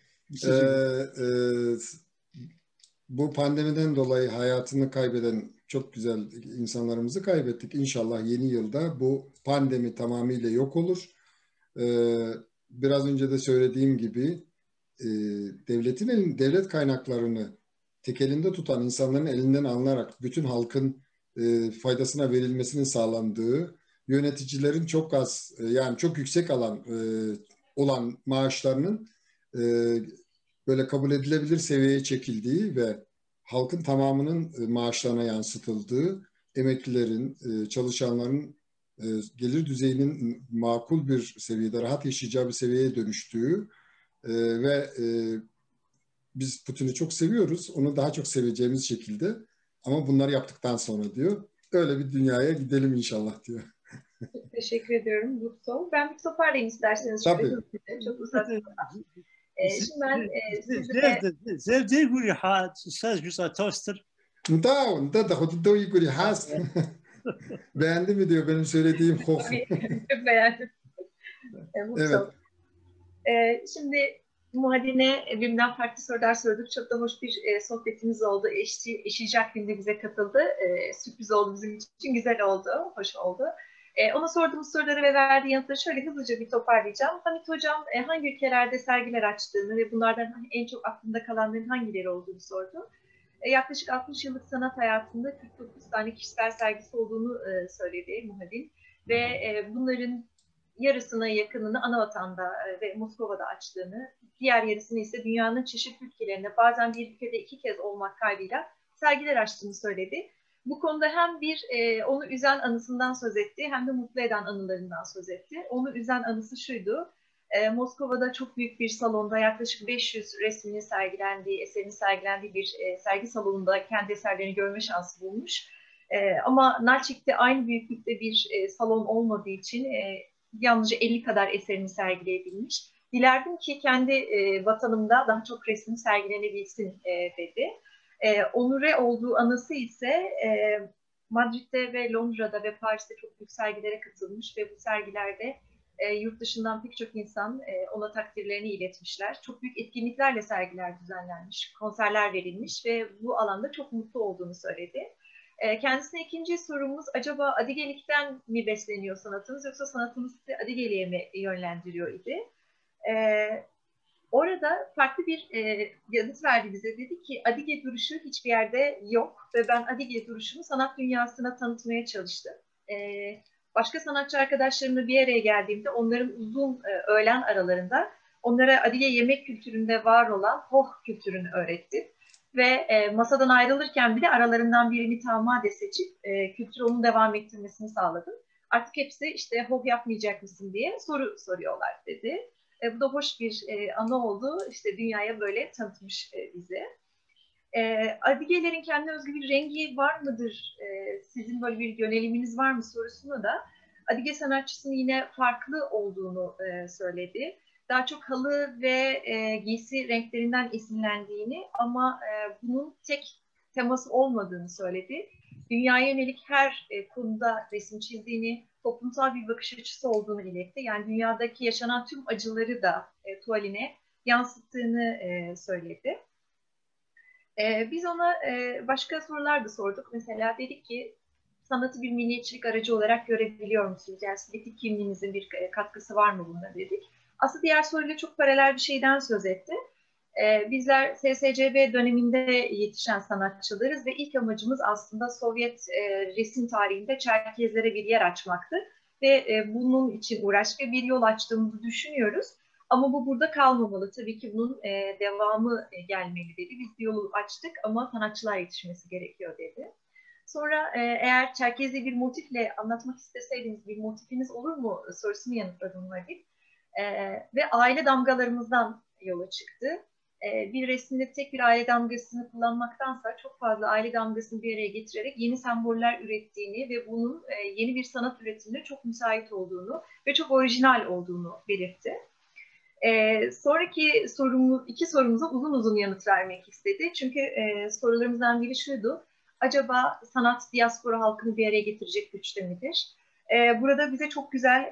Bu pandemiden dolayı hayatını kaybeden çok güzel insanlarımızı kaybettik. İnşallah yeni yılda bu pandemi tamamıyla yok olur. Biraz önce de söylediğim gibi devlet kaynaklarını tek elinde tutan insanların elinden alınarak bütün halkın faydasına verilmesinin sağlandığı, yöneticilerin çok az yani çok yüksek olan maaşlarının böyle kabul edilebilir seviyeye çekildiği ve halkın tamamının maaşlarına yansıtıldığı, emeklilerin, çalışanların gelir düzeyinin makul bir seviyede, rahat yaşayacağı bir seviyeye dönüştüğü ve biz Putin'i çok seviyoruz. Onu daha çok seveceğimiz şekilde ama bunları yaptıktan sonra diyor. Öyle bir dünyaya gidelim inşallah diyor. Çok teşekkür ediyorum Gupto. Ben bir toparlayayım isterseniz. Tabii. Çok uzak. Şimdi ben size... Zevde guri ha söz güzel toster. Da hududu yiguri has. Beğendi mi diyor benim söylediğim hof. Çok beğendim. Evet. Şimdi Muhadine birbirinden farklı sorular sorduk. Çok da hoş bir sohbetimiz oldu. Eşi Jacqueline de bize katıldı. Sürpriz oldu bizim için. Güzel oldu. Hoş oldu. Ona sorduğumuz soruları ve verdiği yanıtları şöyle hızlıca bir toparlayacağım. Hamit Hocam hangi ülkelerde sergiler açtığını ve bunlardan en çok aklında kalanların hangileri olduğunu sordu. Yaklaşık 60 yıllık sanat hayatında 49 tane kişisel sergisi olduğunu söyledi Muhadin. Ve bunların yarısına yakınını Anavatan'da ve Moskova'da açtığını, diğer yarısını ise dünyanın çeşitli ülkelerinde bazen bir ülkede 2 kez olmak kaydıyla sergiler açtığını söyledi. Bu konuda hem onu üzen anısından söz etti hem de mutlu eden anılarından söz etti. Onu üzen anısı şuydu: Moskova'da çok büyük bir salonda yaklaşık 500 resminin sergilendiği, eserinin sergilendiği bir sergi salonunda kendi eserlerini görme şansı bulmuş. Ama Nalçik'te aynı büyüklükte bir salon olmadığı için yalnızca 50 kadar eserini sergileyebilmiş. Dilerdim ki kendi vatanımda daha çok resmi sergilenebilsin dedi. Onure olduğu anısı ise Madrid'de ve Londra'da ve Paris'te çok büyük sergilere katılmış ve bu sergilerde yurt dışından pek çok insan ona takdirlerini iletmişler. Çok büyük etkinliklerle sergiler düzenlenmiş, konserler verilmiş ve bu alanda çok mutlu olduğunu söyledi. Kendisine ikinci sorumuz, acaba Adigelik'ten mi besleniyor sanatınız yoksa sanatınız sizi Adigeli'ye mi yönlendiriyor idi? Orada farklı bir yanıt verdi bize. Dedi ki Adige duruşu hiçbir yerde yok ve ben Adige duruşunu sanat dünyasına tanıtmaya çalıştım. Başka sanatçı arkadaşlarımla bir araya geldiğimde onların uzun öğlen aralarında onlara Adige yemek kültüründe var olan hoh kültürünü öğrettim. Ve masadan ayrılırken bile aralarından birini tamade seçip kültürü onun devam ettirmesini sağladım. Artık hepsi işte hoh yapmayacak mısın diye soru soruyorlar dedi. Bu da hoş bir anı oldu. İşte dünyaya böyle tanıtmış bize. Adigelerin kendine özgü bir rengi var mıdır? Sizin böyle bir yöneliminiz var mı sorusunu da Adige sanatçısının yine farklı olduğunu söyledi. Daha çok halı ve giysi renklerinden esinlendiğini ama bunun tek teması olmadığını söyledi. Dünyaya yönelik her konuda resim çizdiğini, toplumsal bir bakış açısı olduğunu iletti. Yani dünyadaki yaşanan tüm acıları da tuvaline yansıttığını söyledi. Biz ona başka sorular da sorduk. Mesela dedik ki sanatı bir milliyetçilik aracı olarak görebiliyor musunuz? Yani etik kimliğinizin bir katkısı var mı bunda dedik. Aslında diğer soruyla çok paralel bir şeyden söz etti. Bizler SSCB döneminde yetişen sanatçılarız ve ilk amacımız aslında Sovyet resim tarihinde Çerkezlere bir yer açmaktı. Ve bunun için uğraş ve bir yol açtığımızı düşünüyoruz. Ama bu burada kalmamalı. Tabii ki bunun devamı gelmeli dedi. Biz bir yolu açtık ama sanatçılar yetişmesi gerekiyor dedi. Sonra eğer Çerkez'i bir motifle anlatmak isteseydiniz bir motifiniz olur mu sorusunu yanıtladım Nadir. Ve aile damgalarımızdan yola çıktı. Bir resimde tek bir aile damgasını kullanmaktansa çok fazla aile damgasını bir araya getirerek yeni semboller ürettiğini ve bunun yeni bir sanat üretimine çok müsait olduğunu ve çok orijinal olduğunu belirtti. Sonraki iki sorumuza uzun uzun yanıt vermek istedi. Çünkü sorularımızdan biri şuydu: acaba sanat diaspora halkını bir araya getirecek güçte midir? Burada bize çok güzel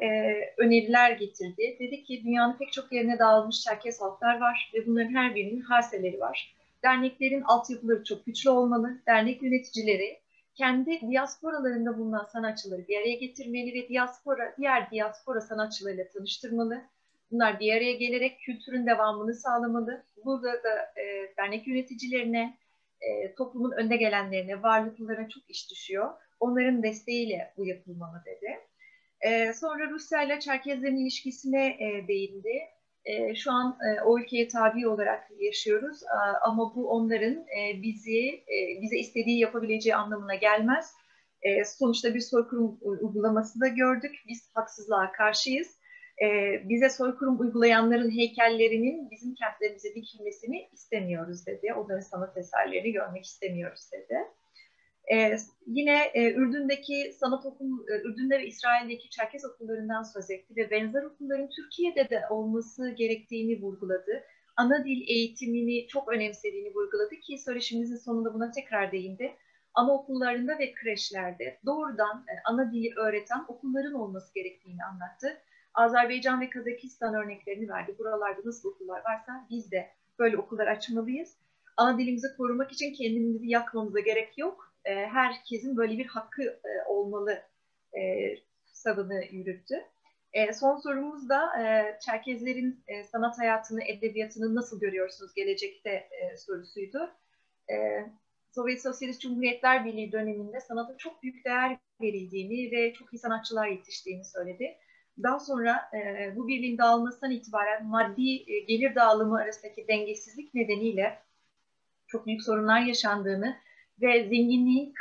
öneriler getirdi. Dedi ki dünyanın pek çok yerine dağılmış Çerkes halklar var ve bunların her birinin harseleri var. Derneklerin altyapıları çok güçlü olmalı. Dernek yöneticileri kendi diasporalarında bulunan sanatçıları bir araya getirmeli ve diğer diaspora sanatçılarıyla tanıştırmalı. Bunlar bir araya gelerek kültürün devamını sağlamalı. Burada da dernek yöneticilerine, toplumun önde gelenlerine, varlıklılarına çok iş düşüyor. Onların desteğiyle bu yapılmalı dedi. Sonra Rusya ile Çerkezlerin ilişkisine değindi. Şu an o ülkeye tabi olarak yaşıyoruz ama bu onların bize istediği yapabileceği anlamına gelmez. Sonuçta bir soykırım uygulaması da gördük. Biz haksızlığa karşıyız. Bize soykırım uygulayanların heykellerinin bizim kentlerimize dikilmesini istemiyoruz dedi. Onların sanat eserlerini görmek istemiyoruz dedi. Yine Ürdün'de ve İsrail'deki Çerkes okullarından söz etti ve benzer okulların Türkiye'de de olması gerektiğini vurguladı. Ana dil eğitimini çok önemsediğini vurguladı ki söyleşimizin sonunda buna tekrar değindi. Anaokullarında ve kreşlerde doğrudan ana dili öğreten okulların olması gerektiğini anlattı. Azerbaycan ve Kazakistan örneklerini verdi. Buralarda nasıl okullar varsa biz de böyle okullar açmalıyız. Ana dilimizi korumak için kendimizi yakmamıza gerek yok. Herkesin böyle bir hakkı olmalı savını yürüttü. Son sorumuz da Çerkezlerin sanat hayatını, edebiyatını nasıl görüyorsunuz gelecekte sorusuydu. Sovyet Sosyalist Cumhuriyetler Birliği döneminde sanata çok büyük değer verildiğini ve çok iyi sanatçılar yetiştiğini söyledi. Daha sonra bu birliğin dağılmasından itibaren maddi gelir dağılımı arasındaki dengesizlik nedeniyle çok büyük sorunlar yaşandığını ve zenginliğin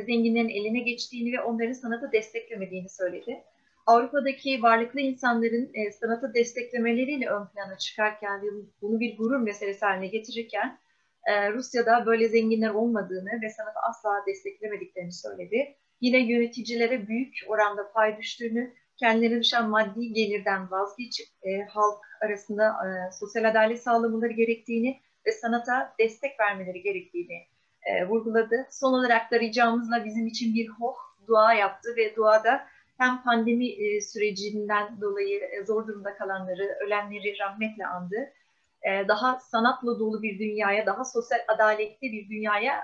zenginlerin eline geçtiğini ve onların sanata desteklemediğini söyledi. Avrupa'daki varlıklı insanların sanata desteklemeleriyle ön plana çıkarken ve bunu bir gurur meselesi haline getirirken Rusya'da böyle zenginler olmadığını ve sanatı asla desteklemediklerini söyledi. Yine yöneticilere büyük oranda pay düştüğünü, kendilerine düşen maddi gelirden vazgeçip halk arasında sosyal adalet sağlamaları gerektiğini ve sanata destek vermeleri gerektiğini vurguladı. Son olarak da ricamızla bizim için bir dua yaptı ve duada hem pandemi sürecinden dolayı zor durumda kalanları, ölenleri rahmetle andı. Daha sanatla dolu bir dünyaya, daha sosyal adaletli bir dünyaya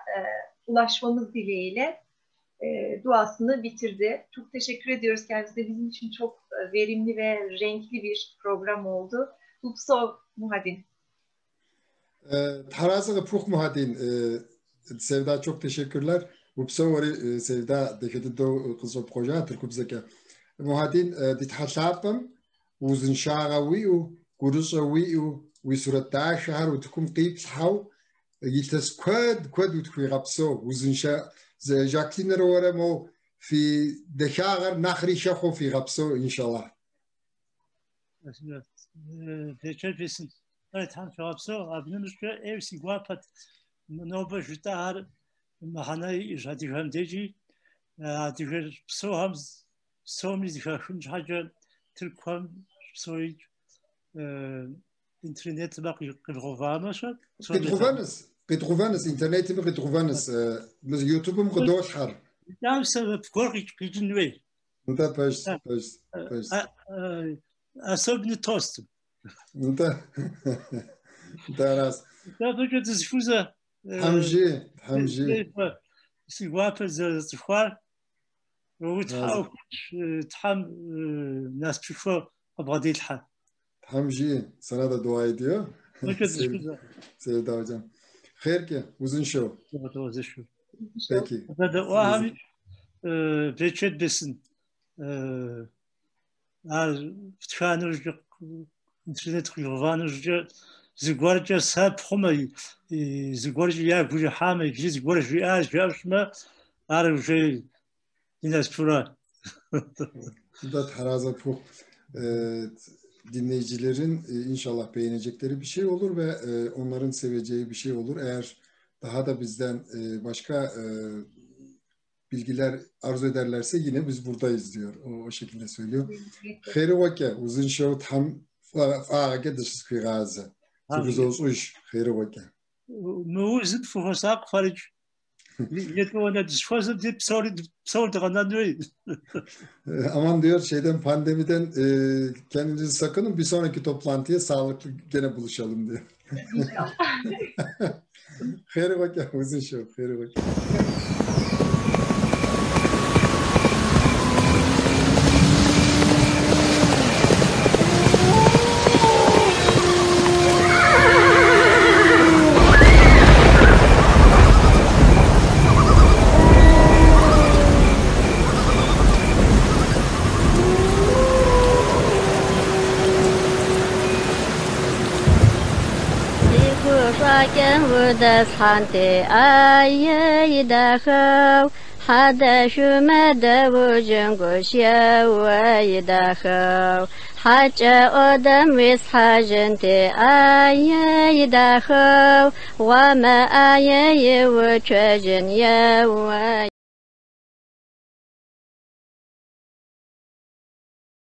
ulaşmamız dileğiyle duasını bitirdi. Çok teşekkür ediyoruz kendisine. Bizim için çok verimli ve renkli bir program oldu. Upso Muhadin. Tarazı Puh Muhadin. Sevda çok teşekkürler. Upso Ori Sevda Dekede Kızı Proje Türküp Zeka. Muhadin dithaşapım uzun şağaviu gurusaviu ويسرتاع شهر وتكون قيب صحو يلتس كود وتكوي غبسو وزنشا جاكلين روره مو في دشاغر نخري شخو في غبسو ان شاء الله. Teşekkür ederim. Evet, hem şapso abimiz ki ev sigvapat nobe jutar mahanay jadiham deji diğer soham somiz khashun haja Türkçe soy internet bak qidruvanus قدروفانس انترنت قدروفانس يوتيوب مقدوش حر ya sebep korkunç gücünü انت باش особенно тостом انت راس ده که تشوزه حمجي سيغوافه زخوار وتحم ناس بشوفه ابغى الحال حمجي sana da dua ediyor. Sevda hocam. Hayır ki uzun show. Uzun show. Peki. O abi reçet besin. Tıkanırcı internet kullanırcı zigorca sapxuma zigorca ya guri hama zigorca ya javşma arıcı yine spora. Da haraza puh. dinleyicilerin inşallah beğenecekleri bir şey olur ve onların seveceği bir şey olur. Eğer daha da bizden başka bilgiler arzu ederlerse yine biz buradayız diyor. O şekilde söylüyor. Kheri vake uzun şov tam faaga dışkı gazı. Sivizos uş kheri vake. Muzit fuhasak farij. Yetmene disfazı dip sorduğundan değil. Aman diyor pandemiden kendinizi sakının, bir sonraki toplantıya sağlıklı gene buluşalım diyor. İnşallah. Kheri vake uzun şov kheri vake. Can with us hante aye da ho hada shume da wujun goshya wa da ho haja odam wis hajante aye da ho wa ma aye wu chajin ya wa